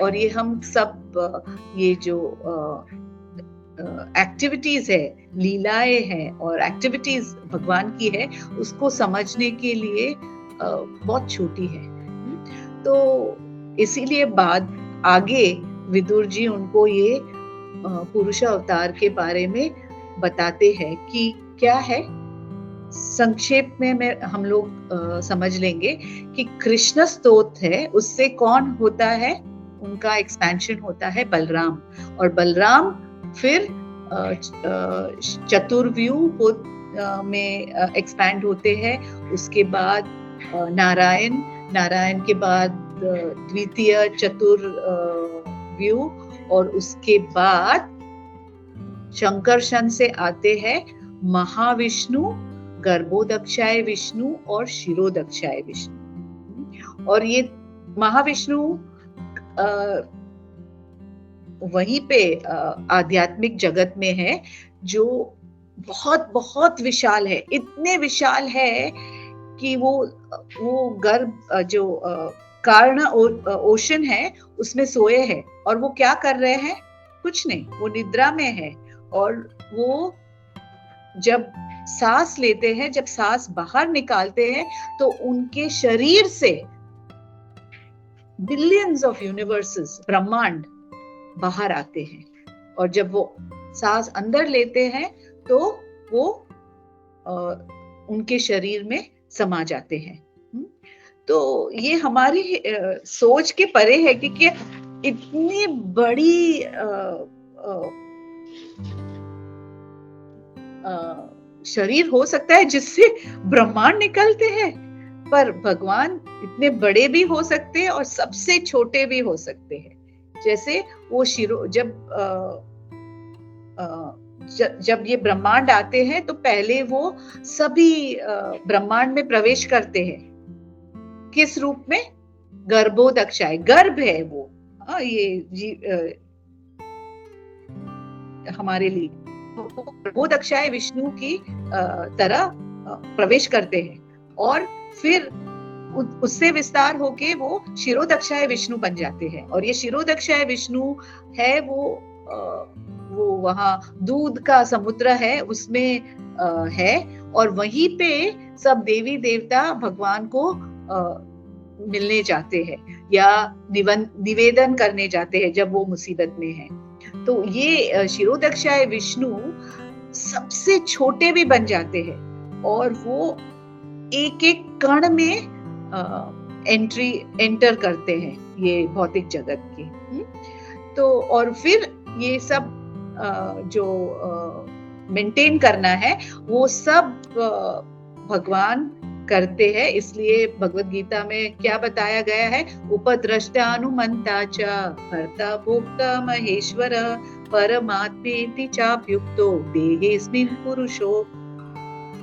और ये हम सब ये जो एक्टिविटीज है, लीलाएं हैं और एक्टिविटीज भगवान की है, उसको समझने के लिए बहुत छोटी है। तो इसीलिए बाद आगे विदुर जी उनको ये पुरुष अवतार के बारे में बताते हैं कि क्या है। संक्षेप में हम लोग समझ लेंगे कि कृष्ण स्तोत्र है, उससे कौन होता है, उनका एक्सपेंशन होता है बलराम, और बलराम फिर चतुर्व्यूह में एक्सपैंड होते हैं। उसके बाद नारायण के बाद द्वितीय चतुर्व्यू, और उसके बाद शंकरशन से आते हैं महाविष्णु, गर्भोदक्षाय विष्णु और शिरोदक्षाय विष्णु। और ये महाविष्णु वहीं पे आध्यात्मिक जगत में है, जो बहुत बहुत विशाल है, इतने विशाल है कि वो गर्भ जो कारण ओशन है उसमें सोए हैं, और वो क्या कर रहे हैं? कुछ नहीं, वो निद्रा में है। और वो जब सांस लेते हैं, जब सांस बाहर निकालते हैं, तो उनके शरीर से बिलियंस ऑफ यूनिवर्सेस, ब्रह्मांड बाहर आते हैं। और जब वो सांस अंदर लेते हैं तो वो उनके शरीर में समा जाते हैं। तो ये हमारी सोच के परे है कि इतनी बड़ी शरीर हो सकता है जिससे ब्रह्मांड निकलते हैं, पर भगवान इतने बड़े भी हो सकते हैं और सबसे छोटे भी हो सकते हैं। जैसे वो जब ये ब्रह्मांड आते हैं तो पहले वो सभी ब्रह्मांड में प्रवेश करते हैं। किस रूप में? गर्भोदक्षाय, गर्भ है वो, हमारे लिए गर्भोदक्षाय विष्णु की तरह प्रवेश करते हैं, और फिर उससे विस्तार होके वो शिरोदक्षाय विष्णु बन जाते हैं। और ये शिरोदक्षाय विष्णु है वो वहाँ दूध का समुद्र है, उसमें है, और वहीं पे सब देवी देवता भगवान को मिलने जाते हैं या निवेदन करने जाते हैं जब वो मुसीबत में है। तो ये शिरोदक्षाय विष्णु सबसे छोटे भी बन जाते हैं, और वो एक एक कण में एंटर करते हैं ये भौतिक जगत के। तो और फिर ये सब जो मेंटेन करना है वो सब भगवान करते हैं। इसलिए भगवत गीता में क्या बताया गया है? उपद्रष्टा अनुमंता च भर्ता भोक्ता महेश्वर परमात्मेति चाप्युक्तो देहेस्मिन् पुरुषो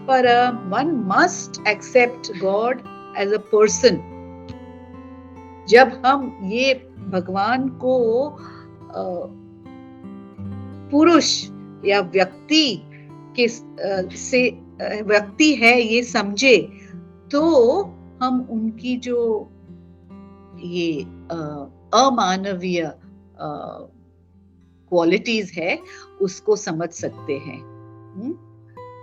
पर। One must accept God as a person. जब हम ये भगवान को पुरुष या व्यक्ति के से व्यक्ति है ये समझे, तो हम उनकी जो ये अमानवीय क्वालिटीज है उसको समझ सकते हैं,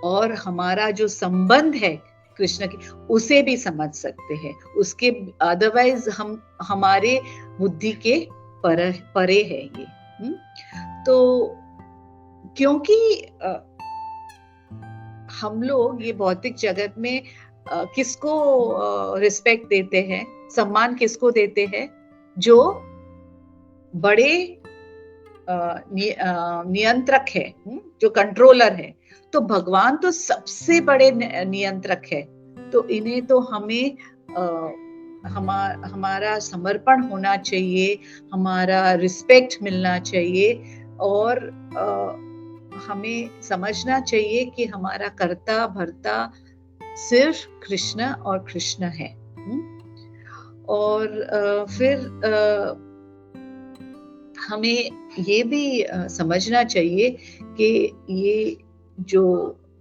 और हमारा जो संबंध है कृष्ण के उसे भी समझ सकते हैं। उसके अदरवाइज हम हमारे बुद्धि के परे है ये। तो क्योंकि हम लोग ये भौतिक जगत में किसको रिस्पेक्ट देते हैं, सम्मान किसको देते हैं? जो बड़े नियंत्रक है, जो कंट्रोलर है। तो भगवान तो सबसे बड़े नियंत्रक है, तो इन्हें तो हमें हमारा समर्पण होना चाहिए, हमारा रिस्पेक्ट मिलना चाहिए, और हमें समझना चाहिए कि हमारा कर्ता भर्ता सिर्फ कृष्ण और कृष्ण है। और फिर हमें ये भी समझना चाहिए कि ये जो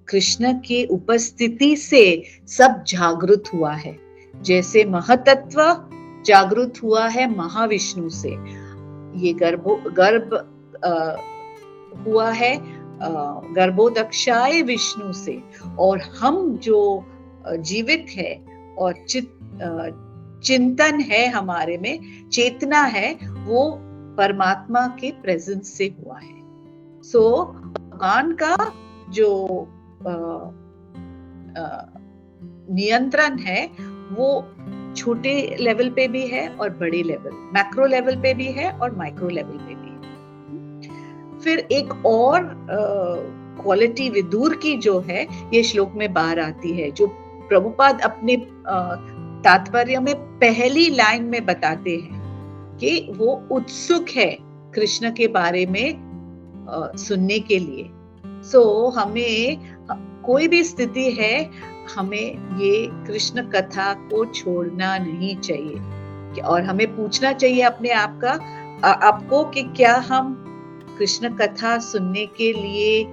कृष्ण की उपस्थिति से सब जागृत हुआ है, जैसे महतत्व जागृत हुआ है महाविष्णु से, ये गर्भ हुआ है गर्भोदक्षाय विष्णु से, और हम जो जीवित है और चिंतन है, हमारे में चेतना है, वो परमात्मा के प्रेजेंस से हुआ है। सो भगवान का जो नियंत्रण है वो छोटे लेवल पे भी है और बड़े लेवल, मैक्रो लेवल पे भी है और माइक्रो लेवल पे भी है। फिर एक और क्वालिटी विदुर की जो है ये श्लोक में बाहर आती है, जो प्रभुपाद अपने तात्पर्य में पहली लाइन में बताते हैं कि वो उत्सुक है कृष्ण के बारे में सुनने के लिए। सो हमें कोई भी स्थिति है, हमें ये कृष्ण कथा को छोड़ना नहीं चाहिए और हमें पूछना चाहिए अपने आपको कि क्या हम कृष्ण कथा सुनने के लिए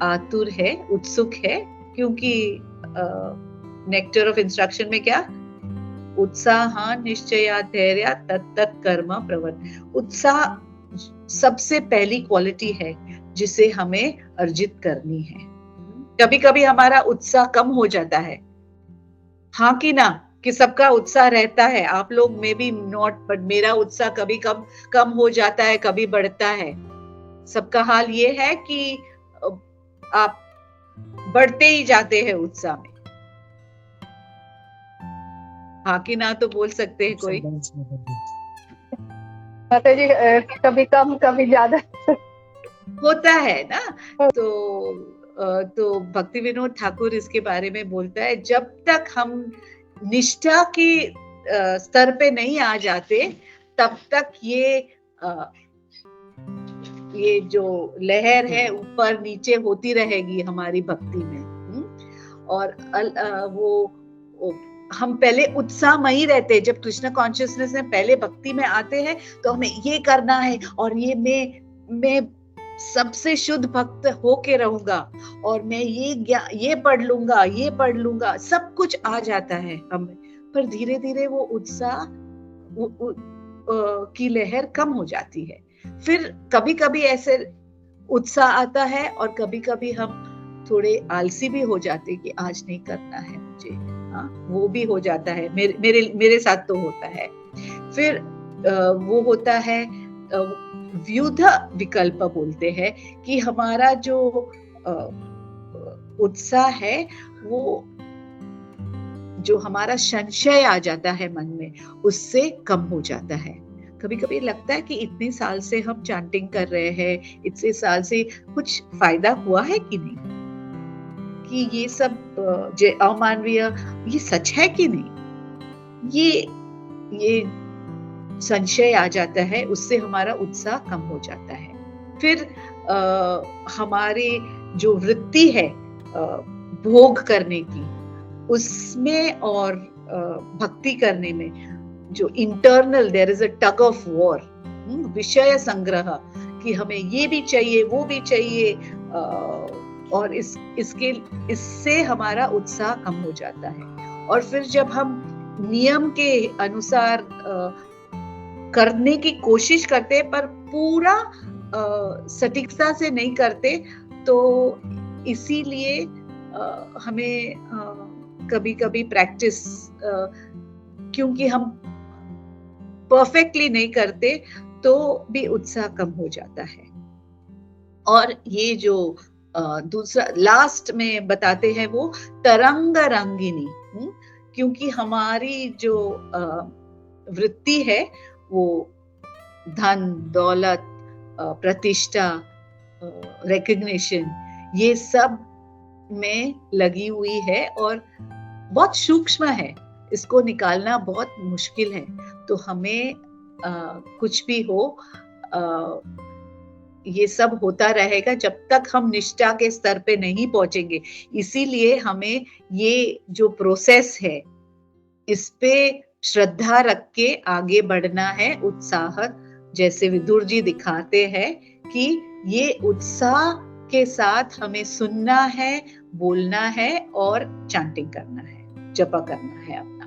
आतुर है, उत्सुक है। क्योंकि नेक्टर ऑफ इंस्ट्रक्शन में क्या, उत्साह निश्चया धैर्य तत्त कर्म प्रवृत्ति। उत्साह सबसे पहली क्वालिटी है जिसे हमें अर्जित करनी है। कभी कभी हमारा उत्साह कम हो जाता है, हाँ कि ना, कि सबका उत्साह रहता है। आप लोग में बी नॉट, बट मेरा उत्साह कभी कम हो जाता है, कभी बढ़ता है। सबका हाल ये है कि आप बढ़ते ही जाते हैं उत्साह में, हाँ कि ना, तो बोल सकते हैं कोई। माता जी कभी कम कभी ज्यादा होता है ना। तो भक्ति विनोद ठाकुर इसके बारे में बोलता है, जब तक हम निष्ठा के स्तर पे नहीं आ जाते तब तक ये जो लहर है ऊपर नीचे होती रहेगी हमारी भक्ति में। और वो हम पहले उत्साहमयी रहते हैं। जब कृष्ण कॉन्शियसनेस में पहले भक्ति में आते हैं तो हमें ये करना है और ये मैं सबसे शुद्ध भक्त होके रहूंगा और मैं ये पढ़ लूंगा, सब कुछ आ जाता है हमें। पर धीरे धीरे वो उत्साह की लहर कम हो जाती है। फिर कभी कभी ऐसे उत्साह आता है और कभी कभी हम थोड़े आलसी भी हो जाते कि आज नहीं करना है मुझे, हाँ, वो भी हो जाता है। मेरे साथ तो होता है। फिर वो होता है व्युध विकल्प बोलते हैं कि हमारा जो उत्साह है, वो जो हमारा संशय आ जाता है मन में, उससे कम हो जाता है। कभी कभी लगता है कि इतने साल से हम चैंटिंग कर रहे हैं, इतने साल से कुछ फायदा हुआ है कि नहीं, कि ये सब अमानवीय ये सच है कि नहीं, ये संशय आ जाता है। उससे हमारा उत्साह कम हो जाता है। फिर हमारी जो वृत्ति है भोग करने की, उसमें और भक्ति करने में जो internal there is a tug of war, विषय संग्रह, कि हमें ये भी चाहिए वो भी चाहिए, और इससे हमारा उत्साह कम हो जाता है। और फिर जब हम नियम के अनुसार करने की कोशिश करते पर पूरा सटीकता से नहीं करते, तो इसीलिए हमें कभी कभी प्रैक्टिस, क्योंकि हम परफेक्टली नहीं करते तो भी उत्साह कम हो जाता है। और ये जो दूसरा लास्ट में बताते हैं वो तरंग रंगिनी, क्योंकि हमारी जो वृत्ति है वो धन दौलत, प्रतिष्ठा, रिकग्निशन, ये सब में लगी हुई है और बहुत सूक्ष्म है, इसको निकालना बहुत मुश्किल है। तो हमें कुछ भी हो, ये सब होता रहेगा जब तक हम निष्ठा के स्तर पे नहीं पहुंचेंगे। इसीलिए हमें ये जो प्रोसेस है, इस पे श्रद्धा रख के आगे बढ़ना है, उत्साह, जैसे विदुर जी दिखाते हैं कि ये उत्साह के साथ हमें सुनना है, बोलना है और चैंटिंग करना है, जपा करना है अपना।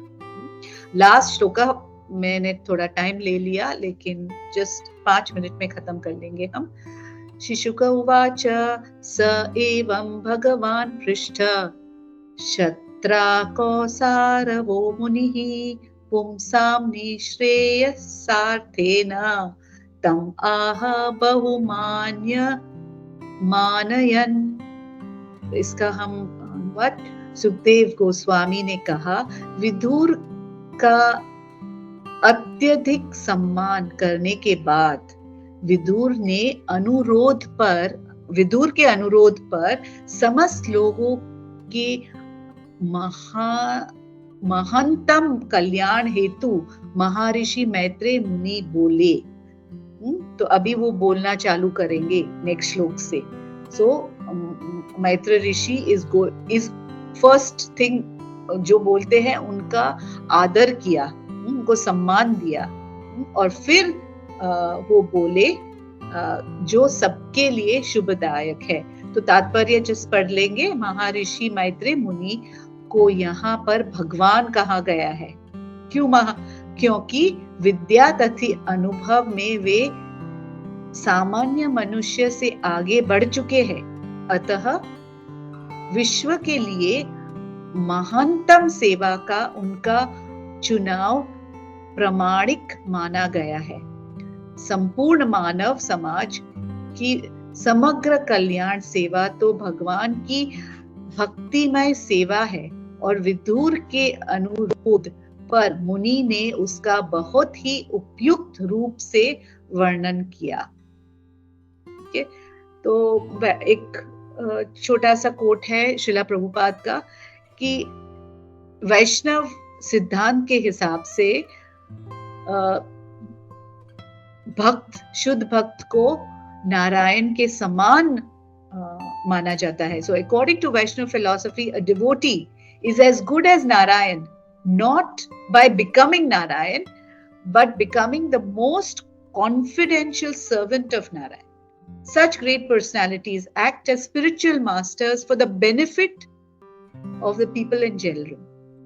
लास्ट श्लोका मैंने थोड़ा टाइम ले लिया, लेकिन जस्ट 5 मिनट में खत्म कर लेंगे हम। शिशुक उवाच स एवं भगवान पृष्ठ शत्राकोसारवो मुनिः पुंसां निःश्रेयसार्थेन तम आह बहुमान्य मानयन्। इसका हम सुखदेव गोस्वामी ने कहा, विदुर का अत्यधिक सम्मान करने के बाद विदुर के अनुरोध पर समस्त लोगों की महंतम कल्याण हेतु महर्षि मैत्रेय मुनि बोले। तो अभी वो बोलना चालू करेंगे नेक्स्ट श्लोक से। सो मैत्रेय ऋषि इज फर्स्ट थिंग जो बोलते हैं, उनका आदर किया, उनको सम्मान दिया, और फिर वो बोले जो सबके लिए शुभदायक है। तो तात्पर्य जिस पढ़ लेंगे, महर्षि मैत्रेय मुनि को यहाँ पर भगवान कहा गया है। क्योंकि विद्या तथा अनुभव में वे सामान्य मनुष्य से आगे बढ़ चुके हैं, अतः विश्व के लिए महानतम सेवा का उनका चुनाव प्रामाणिक माना गया है। संपूर्ण मानव समाज की समग्र कल्याण सेवा तो भगवान की भक्तिमय सेवा है, और विदुर के अनुरोध पर मुनि ने उसका बहुत ही उपयुक्त रूप से वर्णन किया। तो एक छोटा सा कोट है श्रीला प्रभुपाद का कि वैष्णव सिद्धांत के हिसाब से भक्त, शुद्ध भक्त को नारायण के समान माना जाता है। So according to Vaishnava philosophy, a devotee is as good as Narayan, not by becoming Narayan, but becoming the most confidential servant of Narayan. Such great personalities act as spiritual masters for the benefit of the people in general.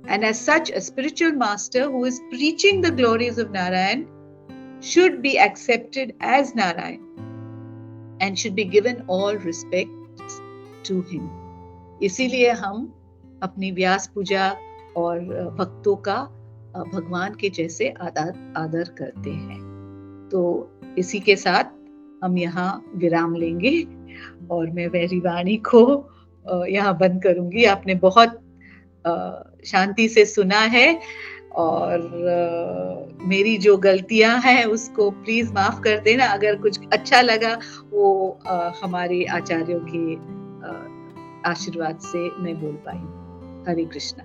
And as such, a spiritual master who is preaching the glories of Narayan should be accepted as Narayan and should be given all respect to him. इसीलिए हम अपनी व्यास पूजा और भक्तों का भगवान के जैसे आदर करते हैं। तो इसी के साथ हम यहाँ विराम लेंगे और मैं मेरी वाणी को यहाँ बंद करूंगी। आपने बहुत शांति से सुना है, और मेरी जो गलतियां हैं उसको प्लीज माफ कर देना। अगर कुछ अच्छा लगा वो हमारे आचार्यों के आशीर्वाद से मैं बोल पाई। हरे कृष्णा।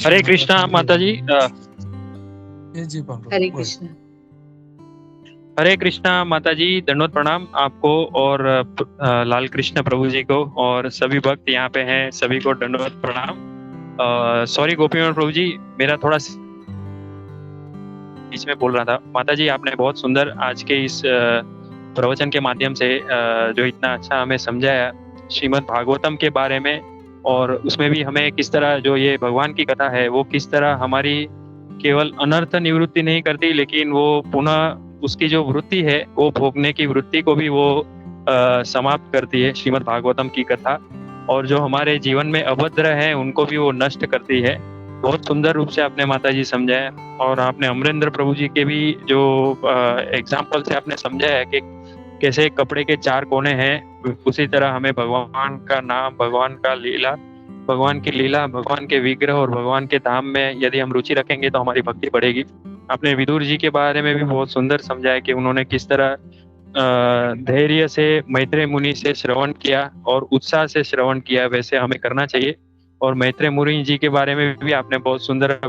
हरे कृष्णा माता जी। हरे कृष्णा। हरे कृष्णा माता जी, दंडवत प्रणाम आपको और लाल कृष्ण प्रभु जी को, और सभी भक्त यहाँ पे हैं, सभी को दंडवत प्रणाम। सॉरी गोपीनाथ प्रभु जी, मेरा थोड़ा बीच में बोल रहा था। माता जी आपने बहुत सुंदर आज के इस प्रवचन के माध्यम से जो इतना अच्छा हमें समझाया श्रीमद् भागवतम के बारे में, और उसमें भी हमें किस तरह जो ये भगवान की कथा है वो किस तरह हमारी केवल अनर्थ निवृत्ति नहीं करती, लेकिन वो पुनः उसकी जो वृत्ति है वो भोगने की वृत्ति को भी वो समाप्त करती है श्रीमद् भागवतम की कथा, और जो हमारे जीवन में अभद्र है उनको भी वो नष्ट करती है। बहुत सुंदर रूप से आपने माता जी समझाया, और आपने अमरेंद्र प्रभु जी के भी जो एग्जाम्पल से आपने समझाया कि कैसे कपड़े के चार कोने हैं, उसी तरह हमें भगवान का नाम, भगवान का लीला, भगवान की लीला, भगवान के विग्रह और भगवान के धाम में यदि हम रुचि रखेंगे तो हमारी भक्ति बढ़ेगी। आपने विदुर जी के बारे में भी बहुत सुंदर समझाया कि उन्होंने किस तरह धैर्य से मैत्रेय मुनि से श्रवण किया और उत्साह से श्रवण किया, वैसे हमें करना चाहिए। और मैत्रेय मुनि जी के बारे में भी आपने बहुत सुंदर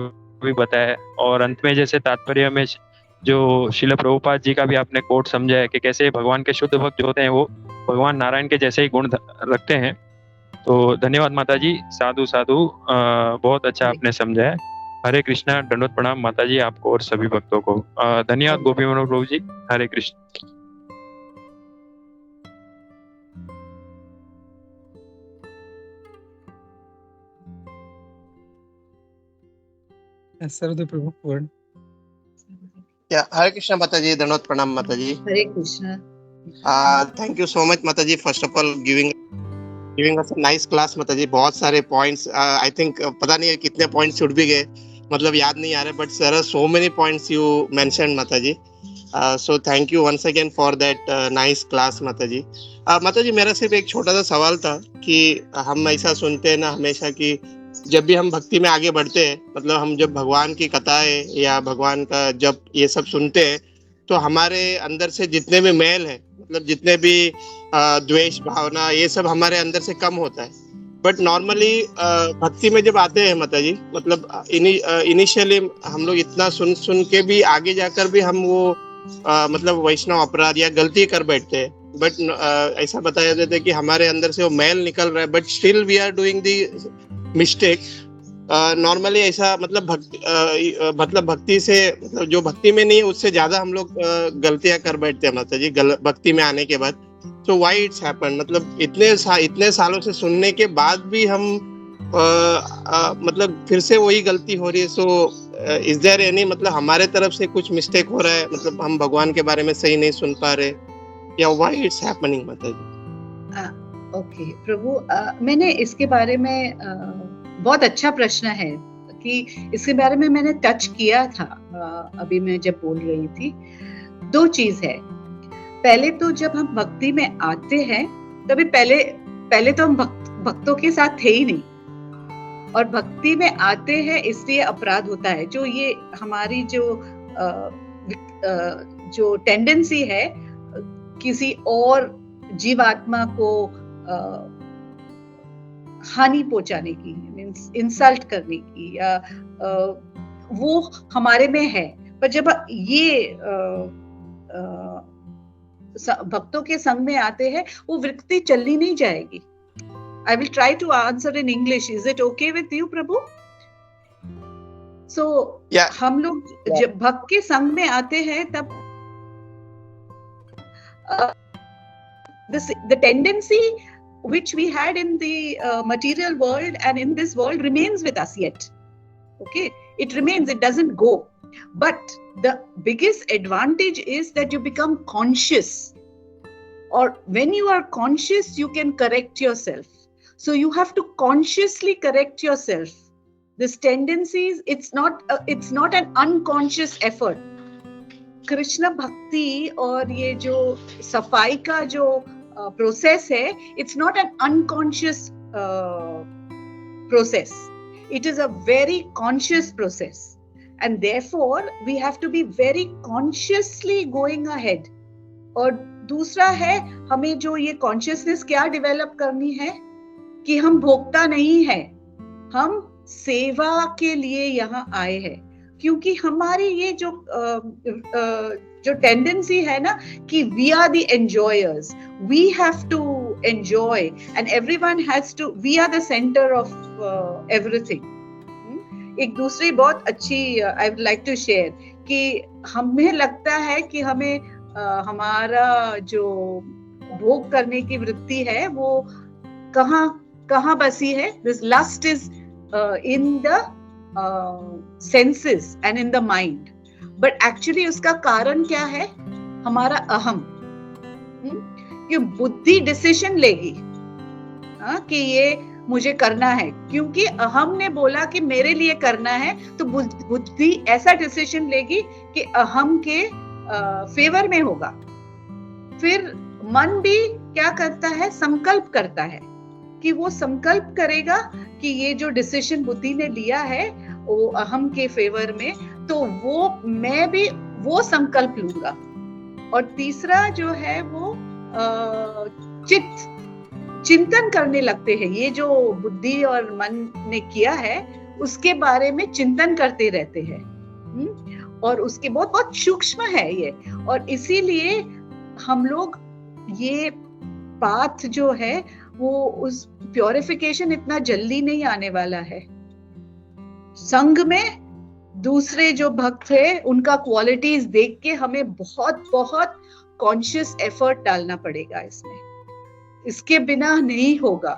भी बताया। और अंत में जैसे तात्पर्य में जो श्रील प्रभुपाद जी का भी आपने कोट समझाया कि कैसे भगवान के शुद्ध भक्त जो होते हैं वो भगवान नारायण के जैसे ही गुण रखते हैं। तो धन्यवाद माता जी, साधु साधु, बहुत अच्छा आपने समझाया। हरे कृष्णा, दंडवत प्रणाम माता जी आपको और सभी भक्तों को। धन्यवाद गोपी मनोहर प्रभु जी। हरे कृष्ण। प्रभु हरे कृष्णा माता जी, दंडवत प्रणाम माता जी। Hare Krishna. Thank you so much mata ji, first of all giving us a nice class mata ji. बहुत सारे पॉइंट्स, आई थिंक पता नहीं है कितने पॉइंट्स छूट भी गए, मतलब याद नहीं आ रहे, but sir so many points you mentioned mata ji. So thank you once again for that nice class mata ji. माता जी मेरा सिर्फ एक छोटा सा सवाल था कि हम ऐसा सुनते हैं ना हमेशा कि जब भी हम भक्ति में आगे बढ़ते हैं, मतलब हम जब भगवान की कथाएं या भगवान का जब ये सब सुनते हैं तो हमारे अंदर से जितने भी मैल है, मतलब जितने भी द्वेष भावना, ये सब हमारे अंदर से कम होता है। बट नॉर्मली भक्ति में जब आते हैं माता जी, मतलब इनिशियली हम लोग इतना सुन सुन के भी आगे जाकर भी हम वो मतलब वैष्णव अपराध या गलती कर बैठते हैं। बट ऐसा बताया जाता है कि हमारे अंदर से वो मैल निकल रहा है, but still we are doing the mistake. Normally ऐसा मतलब भक्ति से, मतलब जो भक्ति में नहीं है उससे ज्यादा हम लोग गलतियां कर बैठते हैं माता जी भक्ति में आने के बाद। सो व्हाई इट्स हैपन, मतलब इतने सालों से सुनने के बाद भी हम मतलब फिर से वही गलती हो रही है। सो इज देयर एनी, मतलब हमारे तरफ से कुछ मिस्टेक हो रहा है, मतलब हम भगवान के बारे में सही नहीं सुन पा रहे, या व्हाई इट्स हैपनिंग माता जी? ओके प्रभु, मैंने इसके बारे में बहुत अच्छा प्रश्न है कि इसके बारे में मैंने टच किया था अभी मैं जब बोल रही थी। दो चीज है। पहले तो जब हम भक्ति में आते हैं तभी पहले तो हम भक्तों के साथ थे ही नहीं, और भक्ति में आते हैं इसलिए अपराध होता है। जो ये हमारी जो टेंडेंसी है किसी और जीवात्मा को हानि पहुंचाने की, मींस इंसल्ट करने की, या वो हमारे में है। पर जब ये भक्तों के संग में आते हैं वो वृत्ति चलनी नहीं जाएगी। I will try to answer in English. Is it okay with you, Prabhu? So, yeah. हम लोग जब भक्त के संग में आते हैं तब the tendency which we had in the material world and in this world remains with us yet. Okay, it remains, it doesn't go. But the biggest advantage is that you become conscious, or when you are conscious you can correct yourself. So you have to consciously correct yourself. This tendencies, it's not an unconscious effort. Krishna भक्ति और ये जो सफाई का जो process है, it's not an unconscious process. It is a very conscious process, and therefore we have to be very consciously going ahead. और दूसरा है, हमें जो ये consciousness क्या डेवलप करनी है कि हम भोक्ता नहीं है, हम सेवा के लिए यहाँ आए हैं। क्योंकि हमारी ये जो टेंडेंसी है ना कि we are the enjoyers, we have to enjoy and everyone has to, we are the centre of everything. एक दूसरी बहुत अच्छी I would like to share कि हमें लगता है कि हमें हमारा जो भोग करने की वृत्ति है वो कहाँ बसी है। This lust is in the senses and in the mind, but actually उसका कारण क्या है? हमारा अहम। कि बुद्धि डिसीजन लेगी कि ये मुझे करना है, क्योंकि अहम ने बोला कि मेरे लिए करना है, तो बुद्धि ऐसा डिसीजन लेगी कि अहम के फेवर में होगा। फिर मन भी क्या करता है? संकल्प करता है कि वो संकल्प करेगा कि ये जो डिसीजन बुद्धि ने लिया है वो अहम के फेवर में, तो वो मैं भी वो संकल्प लूंगा। और तीसरा जो है वो चिंतन करने लगते हैं। ये जो बुद्धि और मन ने किया है उसके बारे में चिंतन करते रहते हैं, और उसके बहुत सूक्ष्म है ये। और इसीलिए हम लोग ये पाथ जो है वो उस प्योरिफिकेशन इतना जल्दी नहीं आने वाला है। संघ में दूसरे जो भक्त है उनका क्वालिटीज देख के हमें बहुत कॉन्शियस एफर्ट डालना पड़ेगा इसमें। इसके बिना नहीं होगा।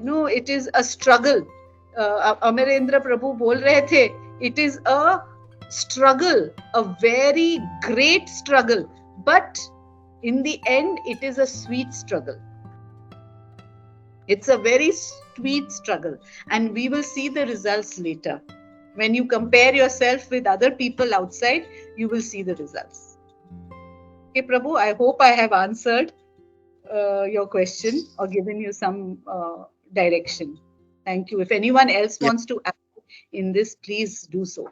No, it is a struggle. Amarendra Prabhu बोल रहे थे, it is a struggle, a very great struggle, but in the end it is a sweet struggle. It's a very sweet struggle, and we will see the results later. When you compare yourself with other people outside, you will see the results. Okay, Prabhu, I hope I have answered your question or given you some direction. Thank you. If anyone else wants to add in this, please do so.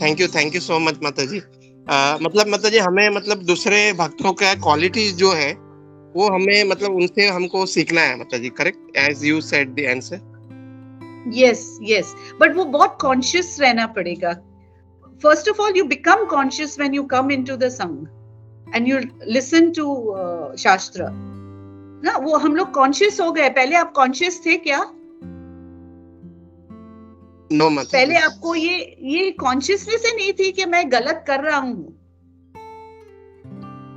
Thank you so much, माताजी। मतलब माताजी हमें मतलब दूसरे भक्तों का qualities जो है वो हमें मतलब उनसे हमको सीखना है माता जी, correct, as you said the answer. yes, but वो बहुत कॉन्शियस रहना पड़ेगा. First of all, you become conscious when you come into the Sangh and you listen to Shastra. ना वो हम लोग कॉन्शियस हो गए. पहले आप कॉन्शियस थे क्या? नो माता जी. पहले आपको ये कॉन्शियसनेस ही नहीं थी कि मैं गलत कर रहा हूँ.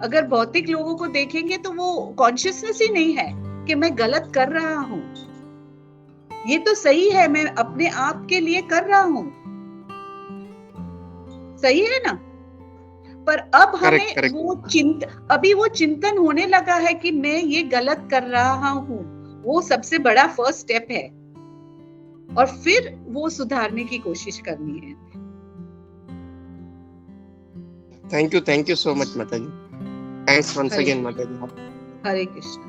अगर भौतिक लोगों को देखेंगे तो वो कॉन्शियसनेस ही नहीं है कि मैं गलत कर रहा हूँ. ये तो सही है, मैं अपने आप के लिए कर रहा हूँ, सही है ना. पर अब हमें correct. अभी वो चिंतन होने लगा है कि मैं ये गलत कर रहा हूँ. वो सबसे बड़ा फर्स्ट स्टेप है और फिर वो सुधारने की कोशिश करनी है. Thank you so much mata ji. Thanks once again माता जी. हरे Krishna.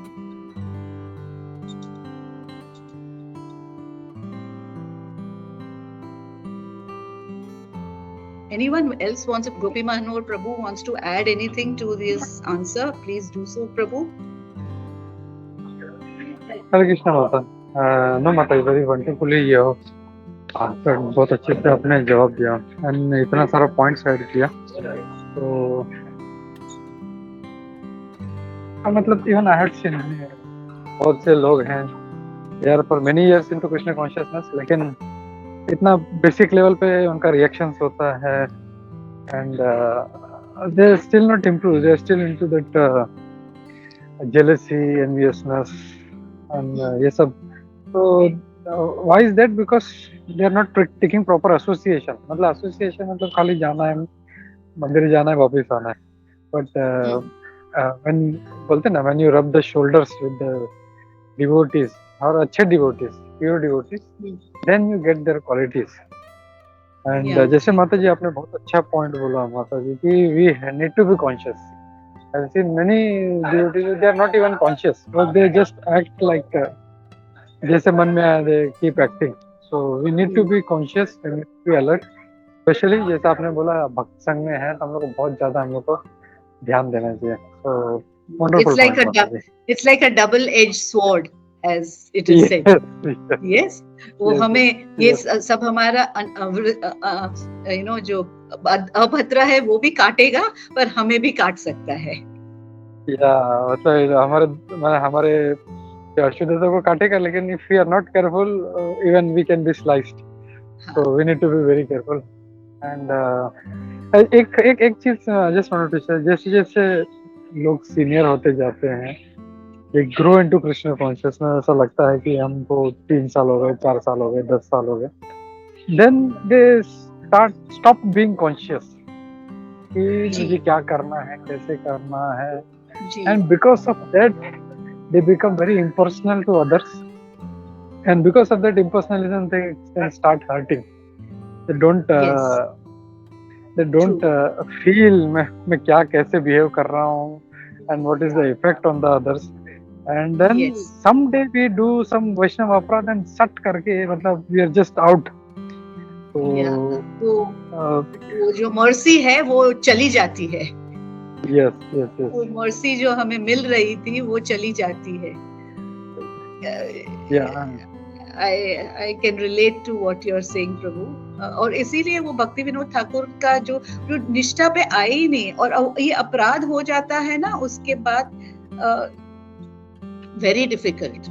Anyone else wants, Gopi Manohar Prabhu wants to add anything to this answer? Please do so, Prabhu. हरे कृष्ण माता. नो माता, वेरी वंडरफुली यू आंसर. बहुत अच्छे से आपने जवाब दिया एंड इतना सारा पॉइंट्स ऐड किया. तो मतलब इवन आई हैड सीन बहुत से लोग हैं यार for many years into Krishna consciousness, लेकिन इतना बेसिक लेवल पे उनका रिएक्शंस होता है and they are still not improve. They are still into that jealousy, enviousness and ये सब. तो why is that? Because they are not taking proper association. मतलब एसोसिएशन मतलब खाली जाना है, मंदिर जाना है, वापस आना है. बट व्हेन बोलते ना, when you rub the shoulders with the devotees और अच्छे devotees, pure devotees, then you get their qualities. And जैसे माता जी आपने बहुत अच्छा पॉइंट बोला माता जी कि we need to be conscious. I've seen many devotees, they are not even conscious, but they just act like जैसे मन में आया, they keep acting. So we need to be conscious and we need to be alert. Especially जैसे आपने बोला भक्त संघ में है तो हम लोग को बहुत ज्यादा हम लोग को ध्यान देना चाहिए. So wonderful point. It's like a double-edged sword, as it is said. Yes. वो हमें ये सब हमारा जो अभद्र है वो भी काटेगा, पर हमें भी काट सकता है. मतलब हमारे अशुद्धता को काटेगा, लेकिन if we are not careful, even we can be sliced. So we need to be very careful. And एक चीज just wanted to say, जैसे जैसे लोग सीनियर होते जाते हैं, they grow into Krishna consciousness. ऐसा लगता है कि हमको 3 साल हो गए, 4 साल हो गए, 10 साल हो गए. Then they stop being conscious कि मुझे क्या करना है, कैसे करना है. And because of that, they become very impersonal to others. And because of that impersonalism, they can start hurting. They don't feel मैं क्या कैसे behave कर रहा हूँ and what is the effect on the others. And then someday we do some Vaishnava अपराध and सट करके मतलब we are just out. तो जो मर्सी है वो चली जाती है. Yes. वो मर्सी जो हमें मिल रही थी वो चली जाती है. I can relate to what you are saying, Prabhu. और इसीलिए वो भक्ति विनोद ठाकुर का जो निष्ठा पे आई ही नहीं और ये अपराध हो जाता है ना, उसके बाद very difficult.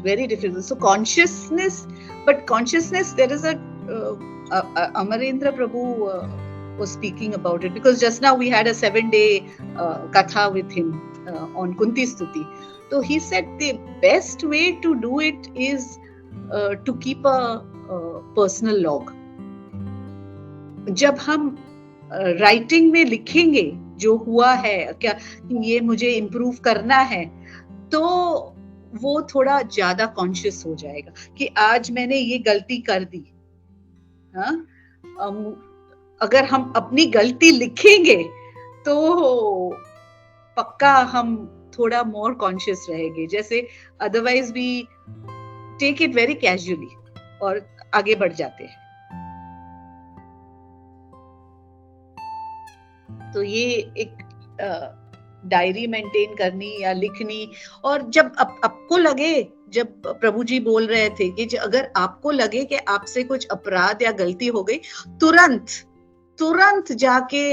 So consciousness, there is a Amarendra Prabhu was speaking about it, because just now we had a 7-day katha with him on Kunti Stuti. So he said the best way to do it is to keep a personal log. जब हम writing में लिखेंगे जो हुआ है, क्या ये मुझे इम्प्रूव करना है, तो वो थोड़ा ज्यादा कॉन्शियस हो जाएगा कि आज मैंने ये गलती कर दी. हाँ, अगर हम अपनी गलती लिखेंगे तो पक्का हम थोड़ा मोर कॉन्शियस रहेंगे. जैसे otherwise we take it very casually और आगे बढ़ जाते हैं. तो ये एक डायरी मेंटेन करनी या लिखनी। और जब आपको लगे, जब प्रभु जी बोल रहे थे कि अगर आपको लगे कि आपसे कुछ अपराध या गलती हो गई, तुरंत जाके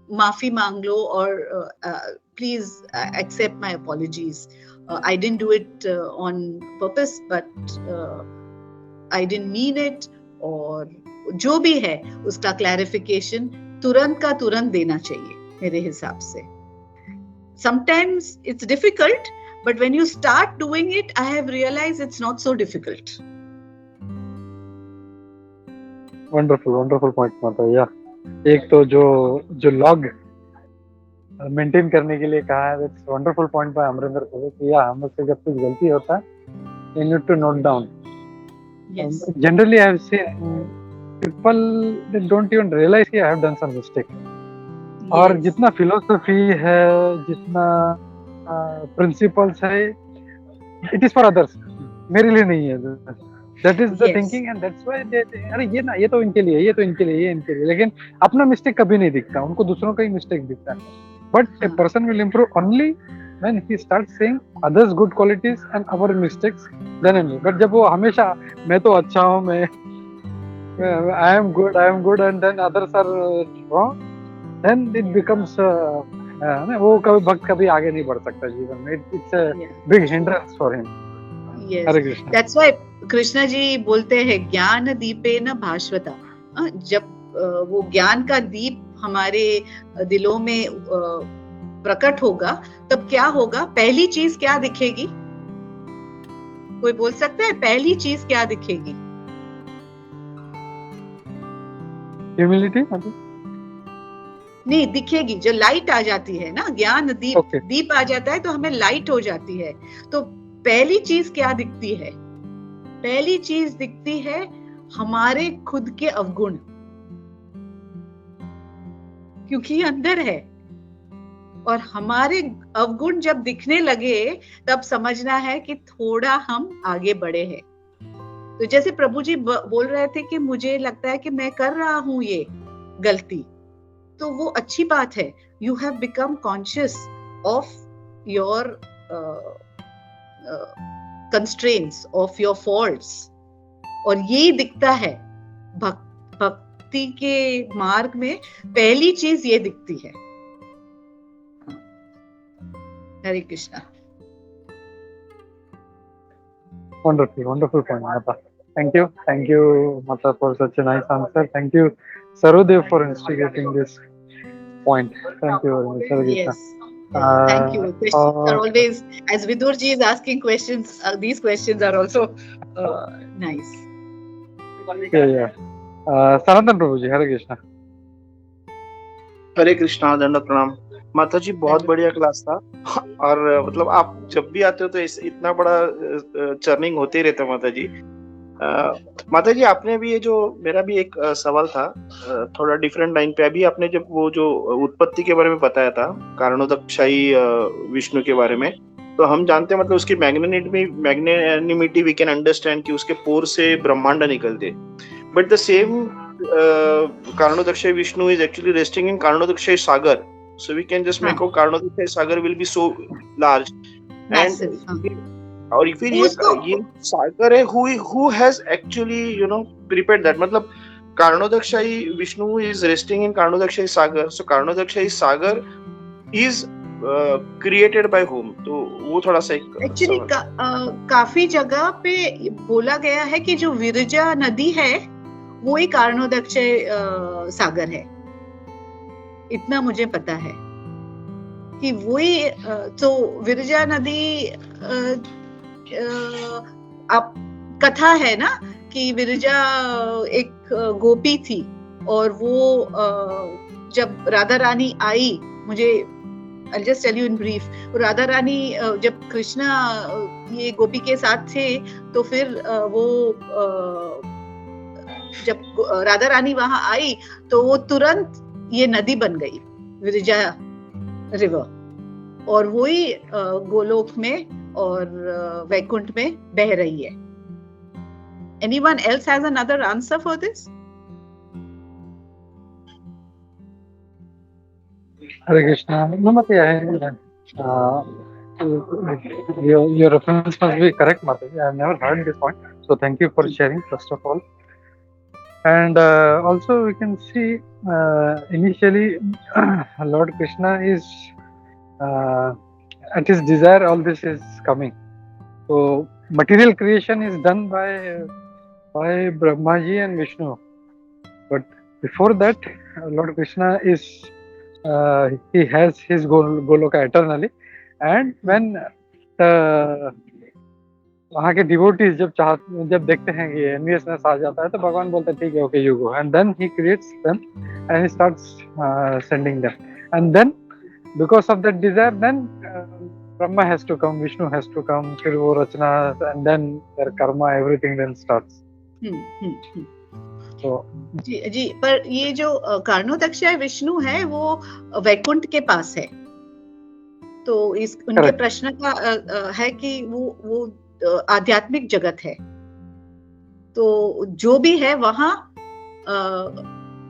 माफी मांग लो और please accept my apologies, I didn't do it on purpose but I didn't mean it, और जो भी है उसका क्लैरिफिकेशन तुरंत का तुरंत देना चाहिए मेरे हिसाब से। Sometimes it's difficult, but when you start doing it, I have realized it's not so difficult. Wonderful point माता। या एक तो जो लॉग मेंटेन करने के लिए कहा है, that's wonderful point by Amarinder को कि या हम से जब कुछ गलती होता है, you need to note down. Yes. Generally I have seen people they don't even realize कि I have done some mistake. और Yes. जितना फिलोसफी है, जितना प्रिंसिपल्स है, इट इज फॉर अदर्स, मेरे लिए नहीं है। That is the Yes. Thinking and that's why अरे ये तो इनके लिए, ये तो इनके लिए, ये इनके लिए, लेकिन अपना मिस्टेक कभी नहीं दिखता, उनको दूसरों का ही मिस्टेक दिखता है। But a person will improve only when he starts seeing others good qualities and our mistakes then only. But जब वो हमेशा मैं तो अच्छा हूँ, मैं I am good and then others are wrong, then it becomes वो कभी भक्त कभी आगे नहीं बढ़ सकता जीवन में। It's a big hindrance for him. Yes. Hare Krishna. That's why Krishna ji बोलते हैं ज्ञान दीपेन भास्वता। जब वो ज्ञान का दीप हमारे दिलों में प्रकट होगा, तब क्या होगा? पहली चीज क्या दिखेगी? कोई बोल सकता है पहली चीज क्या दिखेगी? Humility मतलब नहीं दिखेगी, जो लाइट आ जाती है ना, ज्ञान दीप। Okay. दीप आ जाता है तो हमें लाइट हो जाती है। तो पहली चीज क्या दिखती है? पहली चीज दिखती है हमारे खुद के अवगुण, क्योंकि अंदर है। और हमारे अवगुण जब दिखने लगे, तब समझना है कि थोड़ा हम आगे बढ़े हैं। तो जैसे प्रभु जी बोल रहे थे कि मुझे लगता है कि मैं कर रहा हूं ये गलती, तो वो अच्छी बात है। You have become conscious of your constraints, of your faults, और यही दिखता है भक्ति के मार्ग में। पहली चीज ये दिखती है। हरे Krishna. wonderful point Mata. Thank you Mata for such a nice answer. Thank you Sarudev for instigating this point. Thank you very much. Hare Krishna. Yes. Thank you. Questions are always, as Vidur ji is asking questions, these questions are also nice. Yeah. Sanatan Prabhu ji, Hare Krishna. हरे कृष्णा, दंडवत प्रणाम माता जी। बहुत बढ़िया class था। और मतलब आप जब भी आते हो तो इतना बड़ा चर्निंग होते ही रहता है माता जी। माता जी आपने भी ये जो, मेरा भी एक सवाल था थोड़ा डिफरेंट लाइन पे। अभी आपने जब वो जो उत्पत्ति के बारे में बताया था, कारणोदकशाही विष्णु के बारे में, तो हम जानते हैं मतलब उसकी मैग्नेनिमिटी वी कैन अंडरस्टैंड कि उसके पोर से ब्रह्मांड निकलते। But the same Karanodakashayi Vishnu is actually resting in Karanodakashayi Sagar, so we can just make out Karanodakashayi Sagar will be so large. Massive, and और फिर ये सागर है who has actually prepared that, मतलब कारणोदकशाही Vishnu is resting in कारणोदकशाही Sagar, so कारणोदकशाही Sagar is created by whom? तो वो थोड़ा सा actually काफी जगह पे बोला गया है कि जो विरजा नदी है वो ही कारणोदकशाही सागर है। इतना मुझे पता है कि वही। तो विरजा नदी आप कथा है ना कि विरजा एक गोपी थी, और वो जब राधा रानी आई, मुझे I'll just tell you in brief, Radha Rani जब कृष्णा ये गोपी के साथ थे, तो फिर वो जब राधा रानी वहां आई तो वो तुरंत ये नदी बन गई, विरजा रिवर, और वही गोलोक में और वैकुंठ में बह रही है। Anyone else has another answer for this? Hare Krishna. No, Mataji, your reference must be correct, Mataji. I have never heard this point. So thank you for sharing, first of all. And also we can see initially Lord Krishna is at his desire all this is coming. So material creation is done by Brahmaji and Vishnu. But before that, Lord Krishna is he has his Goloka eternally. And when वहाँ के devotees जब देखते हैं कि एनवीएसनेस आ जाता है तो भगवान बोलते हैं ठीक है, okay you go, and then he creates them and he starts sending them, and then because of that desire then Brahma has to come, Vishnu has to come, फिर वो रचना, and then their karma everything then starts. तो जी, पर ये जो कारणोदक्षाय विष्णु है वो वैकुंठ के पास है. तो इस उनके प्रश्न का है कि वो आध्यात्मिक जगत है, तो जो भी है वहाँ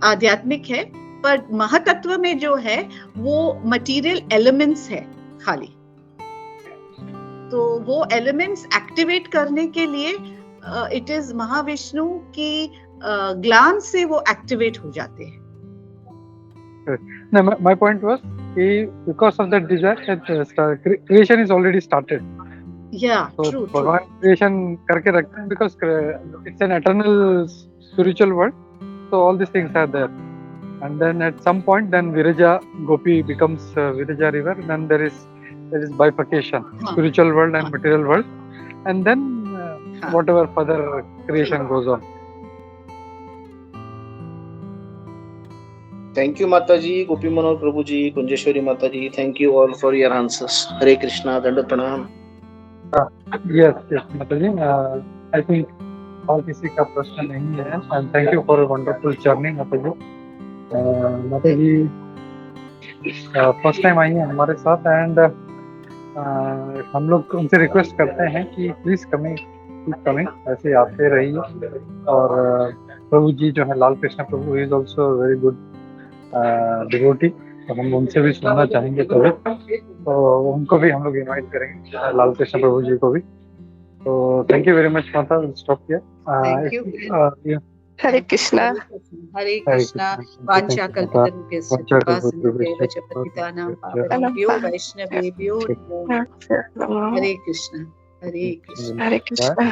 आध्यात्मिक है, पर महातत्व में जो है वो मटेरियल एलिमेंट्स है खाली. तो वो एलिमेंट्स एक्टिवेट करने के लिए इट इज महाविष्णु की ग्लांस से वो एक्टिवेट हो जाते हैं. No, my point was because of that desire, creation is already started. Yeah, so true. भगवान creation करके रखते हैं because it's an eternal spiritual world, so all these things are there. And then at some point, then Viraja Gopi becomes Viraja river. Then there is bifurcation, spiritual world and material world, and then whatever further creation goes on. Thank you, Mataji, Gopi Manor Prabhuji, Kunjeshwari Mataji. Thank you all for your answers. Hare Krishna, Dandat Pranam. Yes, Mataji. I think और किसी का प्रश्न नहीं है. And thank you for a wonderful journey, Mataji. Mataji first time I है हमारे साथ, and हम लोग उनसे रिक्वेस्ट करते हैं कि प्लीज कमिंग ऐसे आते रहिए. और प्रभु जी जो है Lal Krishna Prabhu, is also very good devotee, तो हम उनसे भी सुनना चाहेंगे कभी, तो उनको भी हम लोग इनवाइट करेंगे, लाल कृष्ण प्रभु जी को भी. तो thank you very much mata. Stop here. Hare Krishna. Hare Krishna. वांछा कल्पतरुभ्यश्च कृपा सिन्धुभ्यैव च पतितानां पावनेभ्यो वैष्णवेभ्यो नमो नमः. हरे कृष्णा. हरे कृष्णा. हरे कृष्णा.